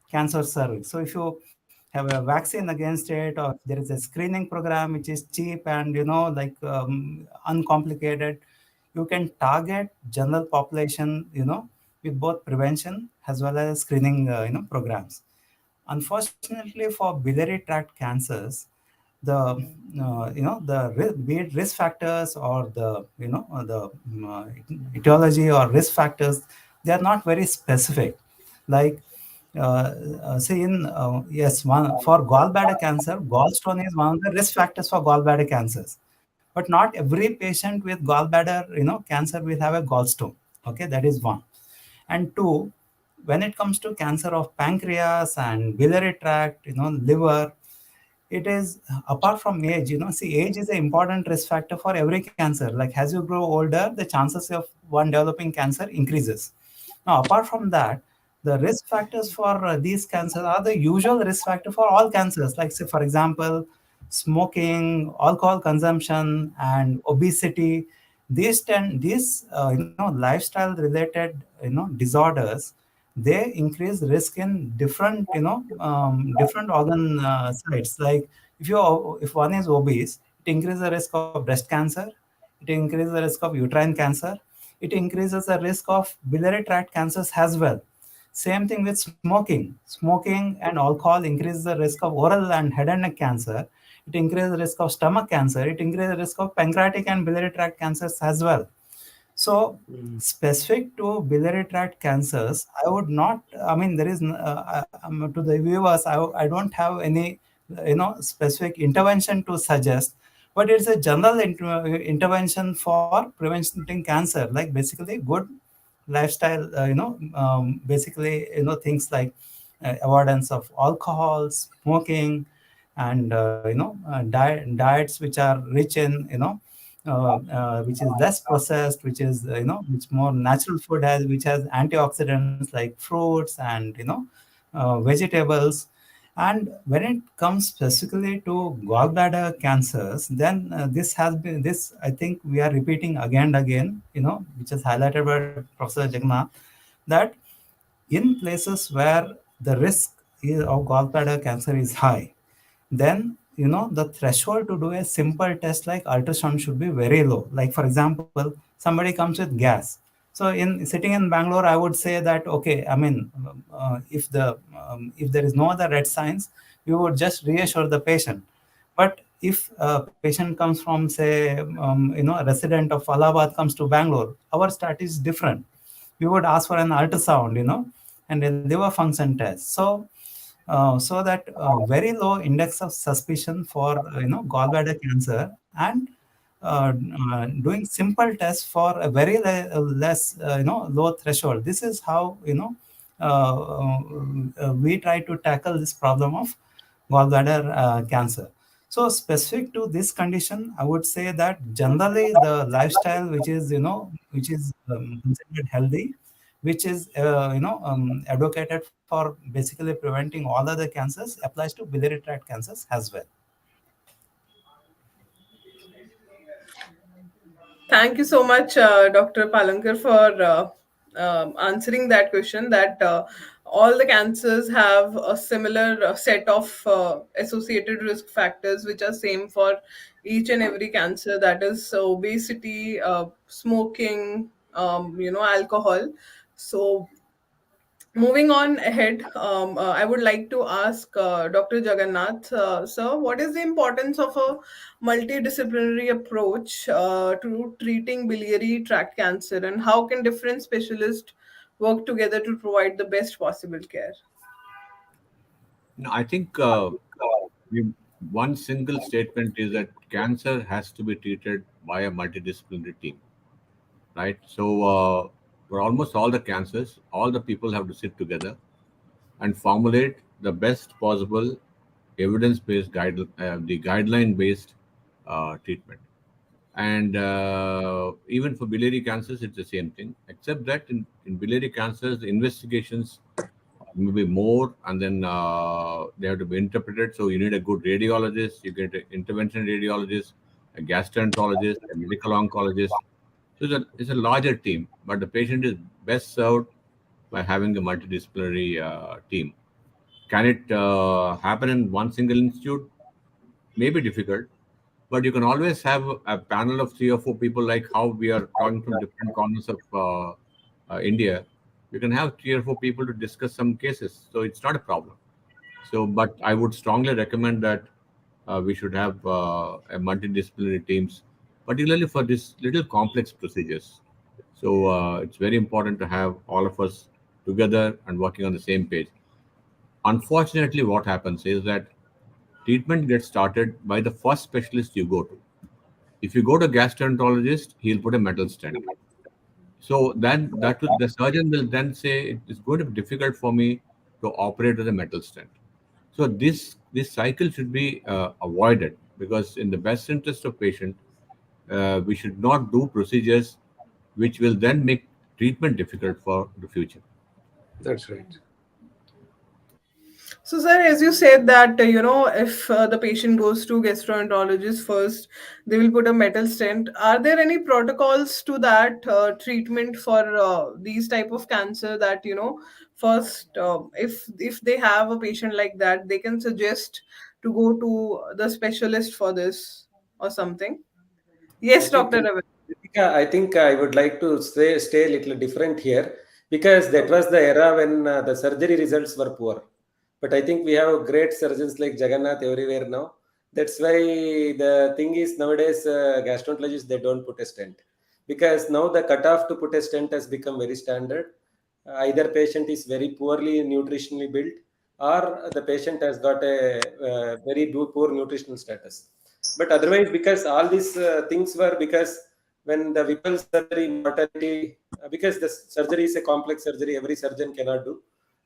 cancer cervix. So if you have a vaccine against it, or there is a screening program which is cheap and like uncomplicated, you can target general population, with both prevention as well as screening, programs. Unfortunately, for biliary tract cancers, the be it risk factors or the the etiology or risk factors, they are not very specific. Like say in yes, one for gallbladder cancer, gallstone is one of the risk factors for gallbladder cancers. But not every patient with gallbladder cancer will have a gallstone. Okay, that is one. And two, when it comes to cancer of pancreas and biliary tract, liver, it is apart from age, see, age is an important risk factor for every cancer. Like as you grow older, the chances of one developing cancer increases. Now, apart from that, the risk factors for these cancers are the usual risk factor for all cancers. Like, say, for example, smoking, alcohol consumption, and obesity. These lifestyle related disorders, they increase risk in different different organ sites. Like if one is obese, it increases the risk of breast cancer, it increases the risk of uterine cancer, it increases the risk of biliary tract cancers as well. Same thing with smoking and alcohol increases the risk of oral and head and neck cancer, it increases the risk of stomach cancer, it increases the risk of pancreatic and biliary tract cancers as well. So, specific to biliary tract cancers, I would not. I mean, there is to the viewers. I don't have any specific intervention to suggest, but it's a general intervention for preventing cancer. Like basically, good lifestyle. Basically, things like avoidance of alcohol, smoking, and diets which are rich in which is less processed, which is which more natural food has, which has antioxidants like fruits and vegetables. And when it comes specifically to gallbladder cancers, then this I think we are repeating again and again, which is highlighted by Professor Jagannath, that in places where the risk of gallbladder cancer is high, then the threshold to do a simple test like ultrasound should be very low. Like for example, somebody comes with gas. So in sitting in Bangalore, I would say that okay, I mean, if there is no other red signs, you would just reassure the patient. But if a patient comes from, say, a resident of Allahabad comes to Bangalore, our strategy is different. We would ask for an ultrasound, and a liver function test. So that very low index of suspicion for gallbladder cancer, and doing simple tests for a very less low threshold. This is how we try to tackle this problem of gallbladder cancer. So specific to this condition, I would say that generally the lifestyle which is considered healthy, which is advocated for basically preventing all other cancers, applies to biliary tract cancers as well. Thank you so much, Dr. Palankar, for answering that question. That all the cancers have a similar set of associated risk factors, which are same for each and every cancer. That is obesity, smoking, alcohol. So moving on ahead, I would like to ask Dr. Jagannath, sir, what is the importance of a multidisciplinary approach to treating biliary tract cancer, and how can different specialists work together to provide the best possible care? No, I think one single statement is that cancer has to be treated by a multidisciplinary team, right? So for almost all the cancers, all the people have to sit together and formulate the best possible evidence-based the guideline-based treatment. And even for biliary cancers, it's the same thing, except that in biliary cancers, the investigations maybe more, and then they have to be interpreted. So you need a good radiologist, you get an intervention radiologist, a gastroenterologist, a medical oncologist. So it's a larger team, but the patient is best served by having a multidisciplinary team. Can it happen in one single institute? Maybe difficult, but you can always have a panel of 3 or 4 people, like how we are talking from different corners of India. You can have 3 or 4 people to discuss some cases, so it's not a problem. So, but I would strongly recommend that we should have a multidisciplinary teams, particularly for these little complex procedures. So it's very important to have all of us together and working on the same page. Unfortunately, what happens is that treatment gets started by the first specialist you go to. If you go to a gastroenterologist, he'll put a metal stent. So then the surgeon will then say it is going to be difficult for me to operate with a metal stent. So this this cycle should be avoided, because in the best interest of patient, we should not do procedures which will then make treatment difficult for the future. That's right. So, sir, as you said that if the patient goes to gastroenterologist first, they will put a metal stent. Are there any protocols to that treatment for these type of cancer that first, if they have a patient like that, they can suggest to go to the specialist for this or something? I Yes, think, Doctor Ravi. Ritika, I think I would like to stay a little different here, because that was the era when the surgery results were poor. But I think we have great surgeons like Jagannath everywhere now. That's why the thing is nowadays gastroenterologists, they don't put a stent, because now the cutoff to put a stent has become very standard. Either patient is very poorly nutritionally built, or the patient has got a very poor nutritional status. But otherwise, because all these things were, because when the Whipple surgery mortality, because the surgery is a complex surgery, every surgeon cannot do.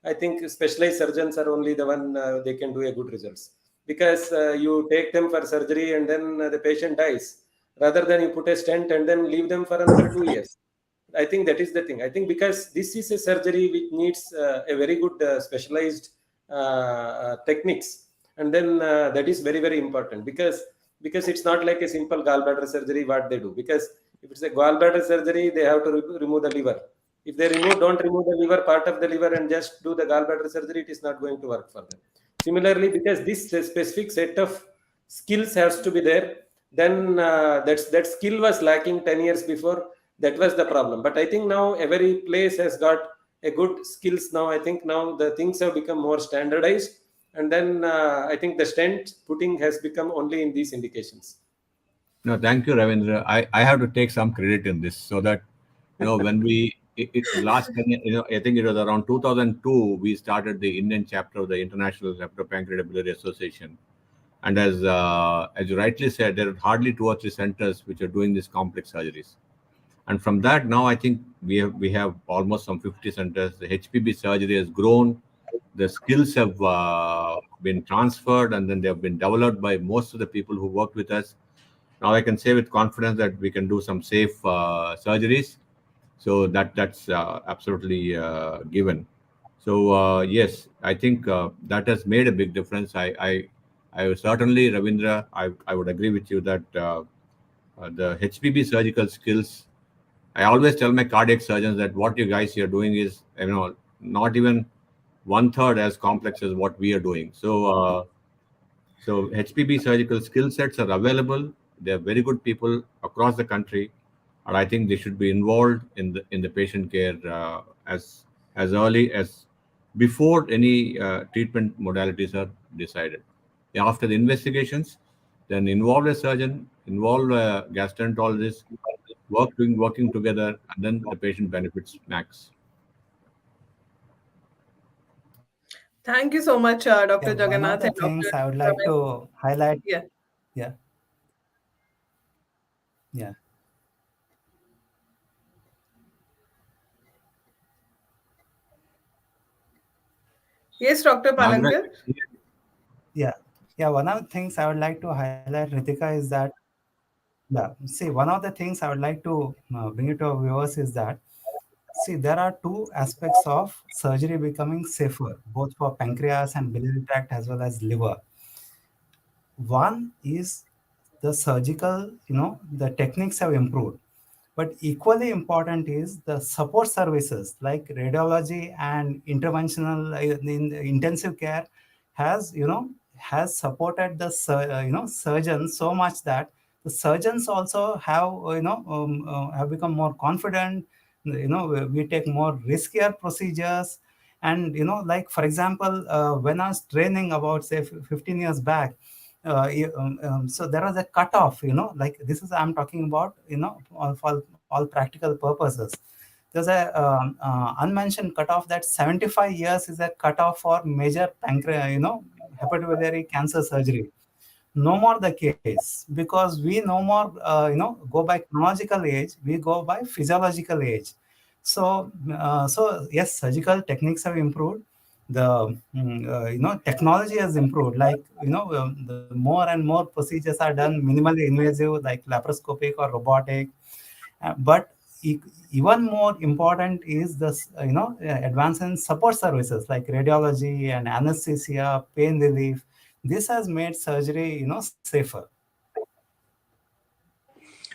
I think specialized surgeons are only the one they can do a good results, because you take them for surgery and then the patient dies, rather than you put a stent and then leave them for another 2 years. I think that is the thing. I think because this is a surgery which needs a very good specialized techniques, and then that is very very important, because it's not like a simple gallbladder surgery what they do. Because if it's a gallbladder surgery, they have to remove the liver. If they don't remove the liver, part of the liver, and just do the gallbladder surgery, it is not going to work for them. Similarly, because this specific set of skills has to be there, then that skill was lacking 10 years before. That was the problem. But I think now every place has got a good skills now. I think now the things have become more standardized, and then I think the stent putting has become only in these indications. No, thank you, Ravindra. I have to take some credit in this, so that when last 10 I think it was around 2002 we started the Indian chapter of the International Hepatopancreatic Association. And as you rightly said, there are hardly 2 or 3 centers which are doing these complex surgeries. And from that, now I think we have almost some 50 centers. The HPB surgery has grown. The skills have been transferred, and then they have been developed by most of the people who worked with us. Now I can say with confidence that we can do some safe surgeries. So that's absolutely given. So yes, I think that has made a big difference. I certainly, Ravindra, I would agree with you that the HPB surgical skills. I always tell my cardiac surgeons that what you guys are doing is, not even 1/3 as complex as what we are doing. So HPB surgical skill sets are available. They are very good people across the country, and I think they should be involved in the patient care as early as before any treatment modalities are decided. After the investigations, then involve a surgeon, involve a gastroenterologist, working together, and then the patient benefits max. Thank you so much, Yeah, Dr. one of Jagannath the and things Dr. I would like Ramesh. to highlight. Yeah. Yeah, yeah, Yes, Dr. Nagaraj, Palankar. yeah, yeah. One of the things I would like to highlight, Ritika, is that, yeah, see, one of the things I would like to bring it to our viewers is that, see, there are two aspects of surgery becoming safer, both for pancreas and biliary tract as well as liver. One is the surgical, the techniques have improved. But equally important is the support services like radiology and interventional in intensive care has supported the surgeons so much that the surgeons also have have become more confident. We take more riskier procedures, and like for example, when I was training about say 15 years back, so there was a cutoff, like this is I'm talking about, for all practical purposes. There's a unmentioned cutoff that 75 years is a cutoff for major pancreas, hepatobiliary cancer surgery. No more the case, because we no more go by chronological age, we go by physiological age. So yes, surgical techniques have improved, technology has improved. Like, the more and more procedures are done minimally invasive, like laparoscopic or robotic. But even more important is this, advance in support services like radiology and anesthesia, pain relief. This has made surgery, safer.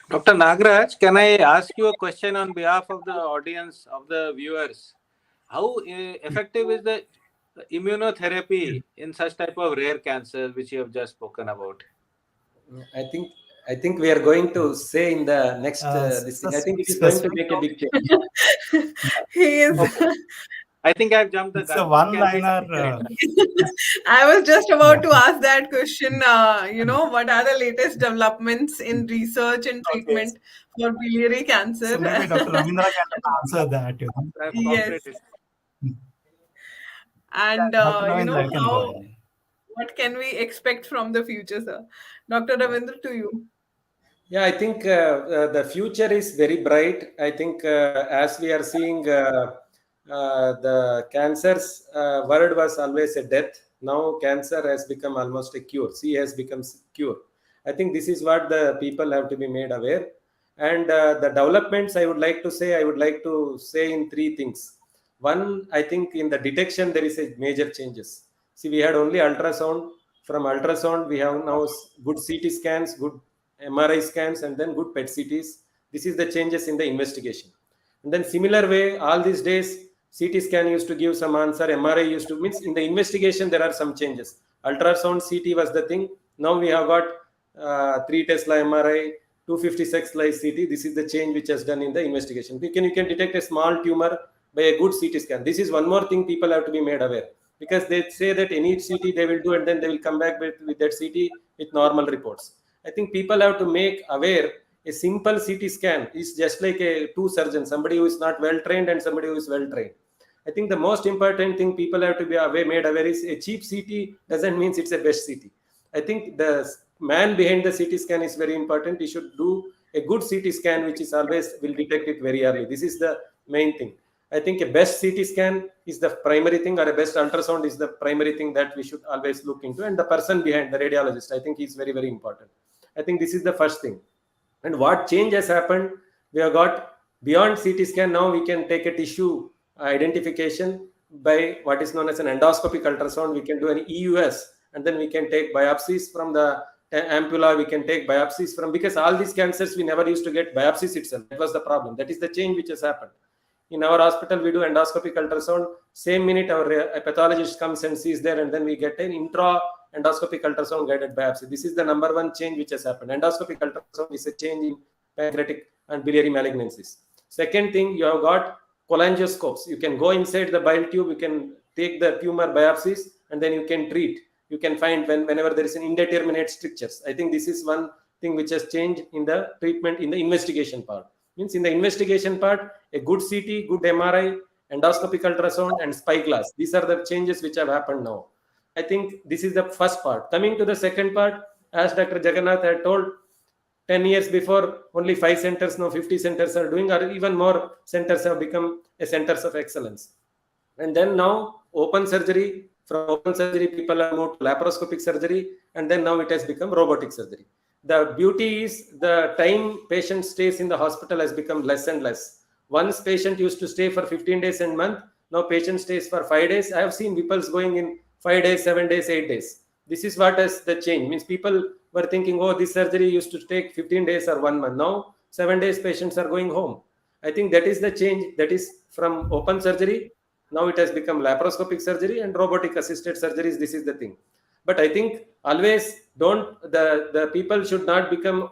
Dr. Nagraj, can I ask you a question on behalf of the audience, of the viewers? How effective is the immunotherapy in such type of rare cancers which you have just spoken about? I think we are going to say in the next this thing. I think it is going to make a big change. He is. I think I've jumped the It's a gun. one-liner. I was just about to ask that question. What are the latest developments in research and treatment for biliary cancer? So maybe Dr. Ravindra can answer that. Yes. And Dr. Ravindra, you can go ahead. what can we expect from the future, sir? Dr. Ravindra, to you. Yeah, I think the future is very bright. I think as we are seeing the cancers word was always a death. Now cancer has become almost a cure. C has become cure. I think this is what the people have to be made aware. And the developments I would like to say in three things. One, I think in the detection there is a major changes. See, we had only ultrasound. From ultrasound, we have now good CT scans, good MRI scans, and then good PET CTs. This is the changes in the investigation. And then similar way, all these days, CT scan used to give some answer, MRI used to, means in the investigation, there are some changes. Ultrasound CT was the thing. Now we have got 3 Tesla MRI, 256 slice CT. This is the change which has done in the investigation. You can detect a small tumor by a good CT scan. This is one more thing people have to be made aware, because they say that any CT they will do and then they will come back with that CT with normal reports. I think people have to make aware a simple CT scan is just like two surgeons, somebody who is not well trained and somebody who is well trained. I think the most important thing people have to be made aware is a cheap CT doesn't mean it's a best CT. I think the man behind the CT scan is very important. He should do a good CT scan, which is always will detect it very early. This is the main thing. I think a best CT scan is the primary thing, or a best ultrasound is the primary thing that we should always look into. And the person behind, the radiologist, I think is very, very important. I think this is the first thing. And what change has happened, we have got beyond CT scan. Now we can take a tissue identification by what is known as an endoscopic ultrasound. We can do an EUS, and then we can take biopsies from the ampulla. We can take biopsies from, because all these cancers we never used to get biopsies itself. That was the problem. That is the change which has happened. In our hospital, we do endoscopic ultrasound. Same minute, our pathologist comes and sees there, and then we get an endoscopic ultrasound guided biopsy. This is the number one change which has happened. Endoscopic ultrasound is a change in pancreatic and biliary malignancies. Second thing, you have got cholangioscopes. You can go inside the bile tube, you can take the tumor biopsies, and then you can treat. You can find whenever there is an indeterminate strictures. I think this is one thing which has changed in the treatment in the investigation part. Means in the investigation part, a good CT, good MRI, endoscopic ultrasound, and spyglass. These are the changes which have happened now. I think this is the first part. Coming to the second part, as Dr. Jagannath had told, 10 years before, only 5 centers, now 50 centers are doing, or even more centers have become a centers of excellence. And then now, open surgery, from open surgery, people have moved to laparoscopic surgery, and then now it has become robotic surgery. The beauty is the time patient stays in the hospital has become less and less. Once patient used to stay for 15 days and month, now patient stays for 5 days. I have seen people going in 5 days, 7 days, 8 days. This is what has the change. Means people were thinking, oh, this surgery used to take 15 days or 1 month. Now 7 days patients are going home. I think that is the change. That is from open surgery. Now it has become laparoscopic surgery and robotic assisted surgeries. This is the thing. But I think always the people should not become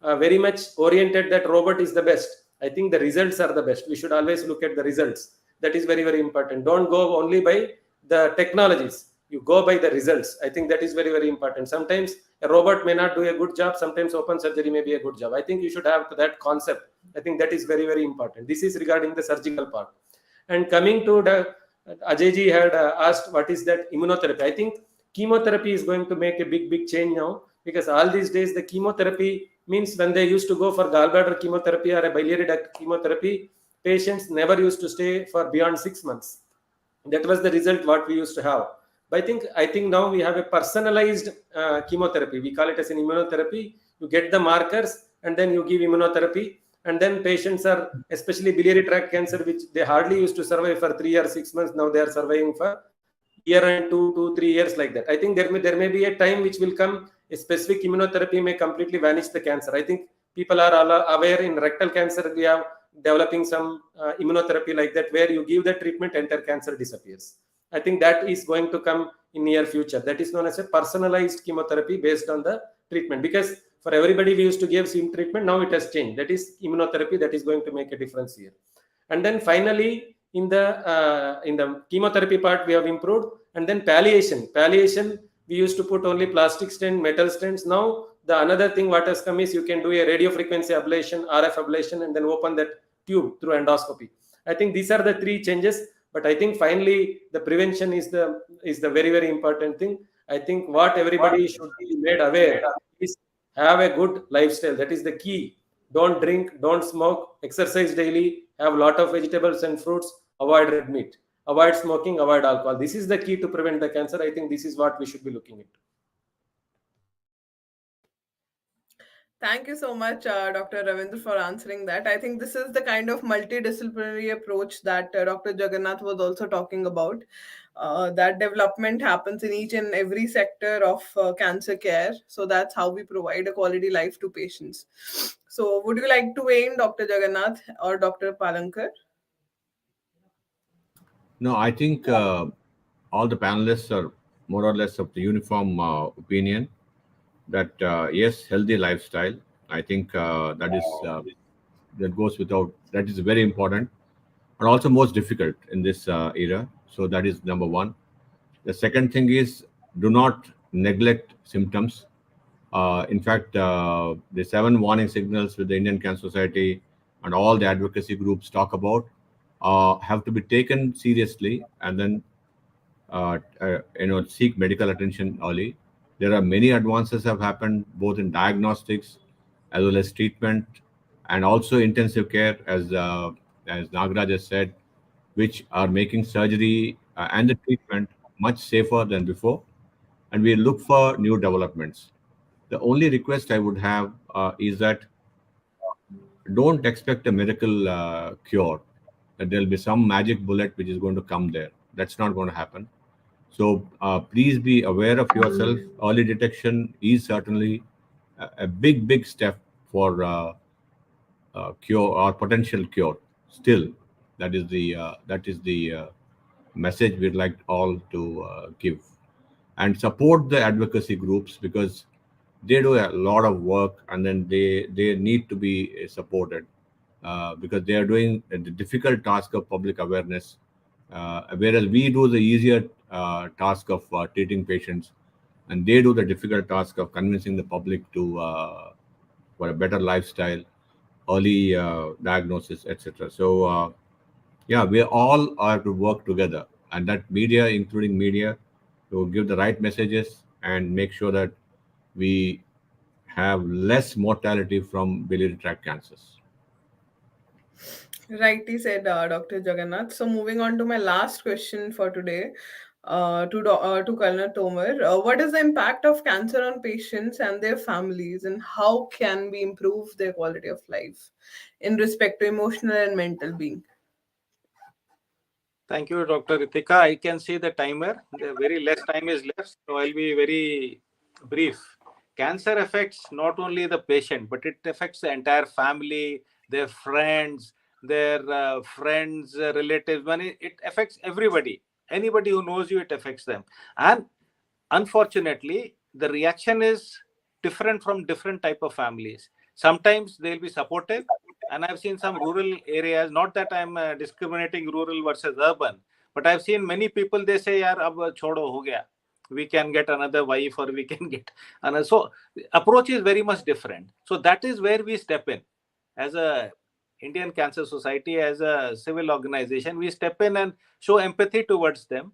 very much oriented that robot is the best. I think the results are the best. We should always look at the results. That is very, very important. Don't go only by the technologies. You go by the results. I think that is very, very important. Sometimes a robot may not do a good job. Sometimes open surgery may be a good job. I think you should have that concept. I think that is very, very important. This is regarding the surgical part. And coming to the Ajai ji had asked what is that immunotherapy. I think chemotherapy is going to make a big change now, because all these days the chemotherapy means when they used to go for gallbladder chemotherapy or a biliary duct chemotherapy, patients never used to stay for beyond 6 months. That was the result what we used to have. But I think now we have a personalized chemotherapy. We call it as an immunotherapy. You get the markers and then you give immunotherapy. And then patients are, especially biliary tract cancer, which they hardly used to survive for 3 or 6 months. Now they are surviving for year and 3 years like that. I think there may be a time which will come, a specific immunotherapy may completely vanish the cancer. I think people are all aware in rectal cancer, we have developing some immunotherapy like that, where you give the treatment, entire cancer disappears. I think that is going to come in near future. That is known as a personalized chemotherapy based on the treatment, because for everybody we used to give same treatment. Now it has changed. That is immunotherapy that is going to make a difference here. And then finally, in the chemotherapy part, we have improved. And then palliation we used to put only plastic stent, metal stents. Now the another thing what has come is you can do a radio frequency ablation, RF ablation, and then open that tube through endoscopy. I think these are the 3 changes. But I think finally the prevention is the very, very important thing. I think what everybody should be made aware is have a good lifestyle. That is the key. Don't drink, don't smoke, exercise daily, have a lot of vegetables and fruits, avoid red meat, avoid smoking, avoid alcohol. This is the key to prevent the cancer. I think this is what we should be looking into. Thank you so much, Dr. Ravindra, for answering that. I think this is the kind of multidisciplinary approach that Dr. Jagannath was also talking about. That development happens in each and every sector of cancer care. So that's how we provide a quality life to patients. So would you like to weigh in, Dr. Jagannath or Dr. Palankar? No, I think all the panelists are more or less of the uniform opinion that yes, healthy lifestyle. I think that goes without. That is very important, and also most difficult in this era. So that is number one. The second thing is, do not neglect symptoms. In fact, the 7 warning signals with the Indian Cancer Society and all the advocacy groups talk about have to be taken seriously, and then seek medical attention early. There are many advances have happened both in diagnostics as well as treatment, and also intensive care, as Nagaraj has said, which are making surgery and the treatment much safer than before. And we look for new developments. The only request I would have is that don't expect a miracle cure, that there'll be some magic bullet which is going to come there. That's not going to happen. So please be aware of yourself. Early detection is certainly a big step for cure or potential cure. Still, that is the message we'd like all to give, and support the advocacy groups, because they do a lot of work, and then they need to be supported because they are doing the difficult task of public awareness, whereas we do the easier task of treating patients, and they do the difficult task of convincing the public to for a better lifestyle, early diagnosis, etc. So yeah, we all are to work together, and that media, including media, to give the right messages and make sure that we have less mortality from biliary tract cancers. Rightly said, Dr. Jagannath. So moving on to my last question for today, to Colonel Tomar. What is the impact of cancer on patients and their families, and how can we improve their quality of life in respect to emotional and mental being? Thank you, Dr. Ritika. I can see the timer. The very less time is left, so I'll be very brief. Cancer affects not only the patient, but it affects the entire family, their friends, relatives. It affects everybody. Anybody who knows you, it affects them. And unfortunately, the reaction is different from different type of families. Sometimes they'll be supportive, and I've seen some rural areas, not that I'm discriminating rural versus urban, but I've seen many people, they say, yaar, ab chodo ho gaya, we can get another wife, or we can get another. So approach is very much different. So that is where we step in as a Indian Cancer Society, as a civil organization. We step in and show empathy towards them.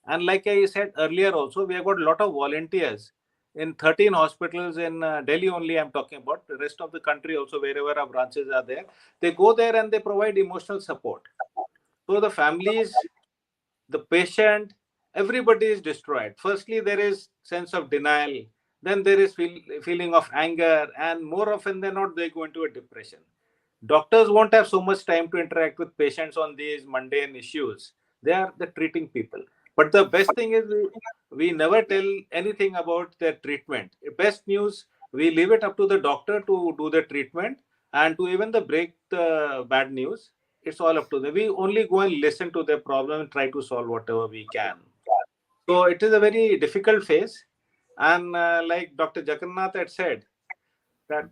And like I said earlier also, we have got a lot of volunteers in 13 hospitals in Delhi only. I'm talking about the rest of the country also, wherever our branches are there. They go there and they provide emotional support. So the families the patient, everybody is destroyed. Firstly, there is sense of denial. Then there is feeling of anger, and more often than not, they go into a depression. Doctors won't have so much time to interact with patients on these mundane issues. They are the treating people. But the best thing is we never tell anything about their treatment. Best news, we leave it up to the doctor to do the treatment, and to even the break the bad news. It's all up to them. We only go and listen to their problem and try to solve whatever we can. So it is a very difficult phase. And like Dr. Jagannath had said, that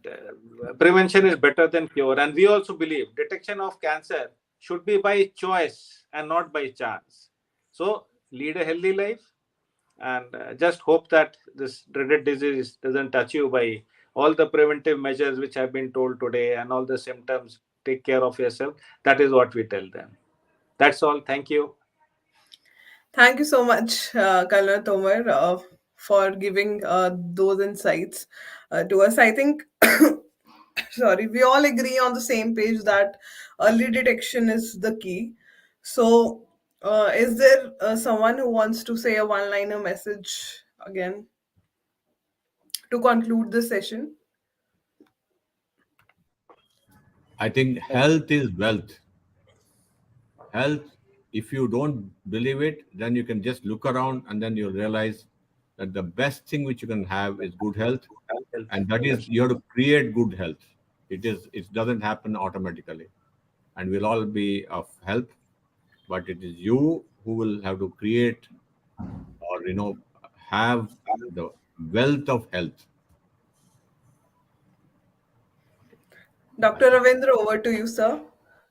prevention is better than cure. And we also believe detection of cancer should be by choice and not by chance. So lead a healthy life, and just hope that this dreaded disease doesn't touch you. By all the preventive measures which have been told today and all the symptoms, take care of yourself. That is what we tell them. That's all. Thank you. Thank you so much, Kalna Tomar, for giving those insights to us. I think, sorry, we all agree on the same page that early detection is the key. So, is there someone who wants to say a one-liner message again to conclude the session? I think health is wealth. Health, if you don't believe it, then you can just look around and then you'll realize that the best thing which you can have is good health. And that is, you have to create good health. It doesn't happen automatically. And we'll all be of help, but it is you who will have to create or have the wealth of health. Dr. Ravindra, over to you, sir.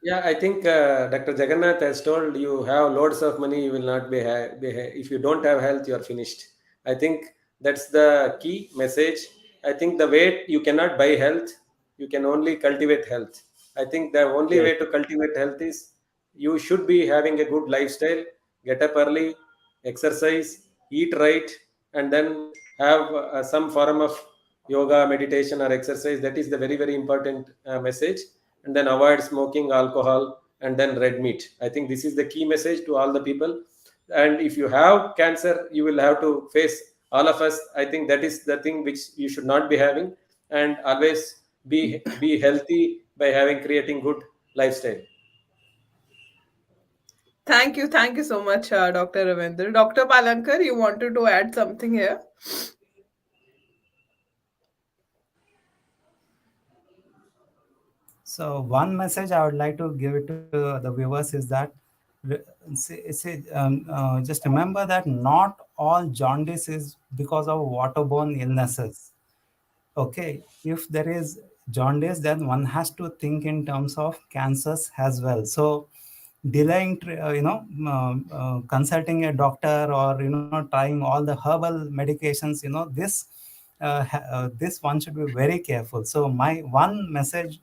Yeah, I think Dr. Jagannath has told you have loads of money, you will not if you don't have health, you are finished. I think that's the key message. I think the way you cannot buy health, you can only cultivate health. I think the only way to cultivate health is you should be having a good lifestyle, get up early, exercise, eat right, and then have some form of yoga, meditation, or exercise. That is the very, very important message. And then avoid smoking, alcohol, and then red meat. I think this is the key message to all the people. And if you have cancer, you will have to face all of us. I think that is the thing which you should not be having, and always be healthy by creating good lifestyle. Thank you so much, Dr. Ravindra. Dr. Palankar, you wanted to add something here? So one message I would like to give it to the viewers is that just remember that not all jaundice is because of waterborne illnesses. Okay, if there is jaundice, then one has to think in terms of cancers as well. So delaying, consulting a doctor, or trying all the herbal medications, this one should be very careful. So my one message,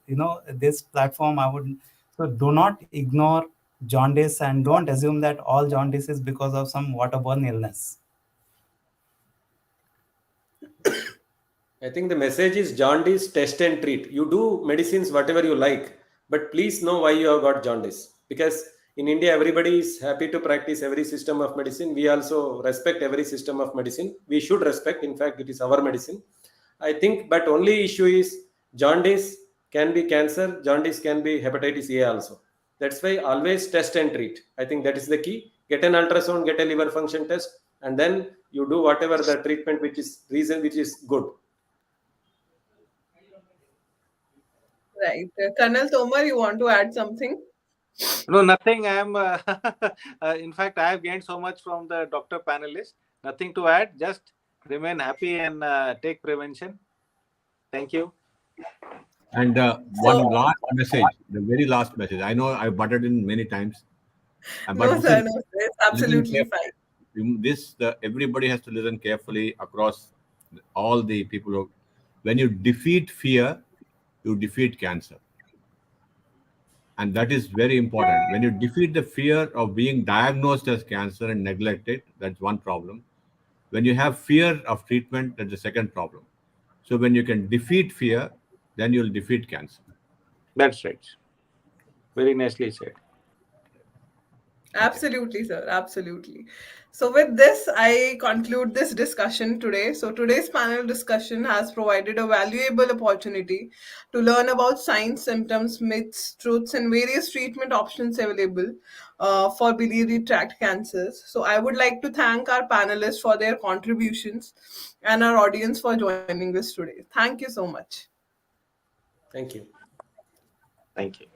this platform, I would, so do not ignore jaundice and don't assume that all jaundice is because of some waterborne illness. I think the message is jaundice, test and treat. You do medicines whatever you like, but please know why you have got jaundice. Because in India, everybody is happy to practice every system of medicine. We also respect every system of medicine. We should respect. In fact, it is our medicine. I think, but only issue is jaundice can be cancer. Jaundice can be hepatitis A also. That's why always test and treat. I think that is the key. Get an ultrasound, get a liver function test, and then you do whatever the treatment which is good. Right. Colonel Tomar, you want to add something? No, nothing. I am, in fact, I have gained so much from the doctor panelist. Nothing to add. Just remain happy and take prevention. Thank you. And one last message, the very last message. I know I butted in many times, but No, sir, it's absolutely fine. Everybody has to listen carefully across all the people. When you defeat fear, you defeat cancer. And that is very important. When you defeat the fear of being diagnosed as cancer and neglect it, that's one problem. When you have fear of treatment, that's the second problem. So when you can defeat fear, then you'll defeat cancer. That's right. Very nicely said. Absolutely, sir. Absolutely. So, with this, I conclude this discussion today. So, today's panel discussion has provided a valuable opportunity to learn about signs, symptoms, myths, truths, and various treatment options available for biliary tract cancers. So, I would like to thank our panelists for their contributions and our audience for joining us today. Thank you so much. Thank you. Thank you.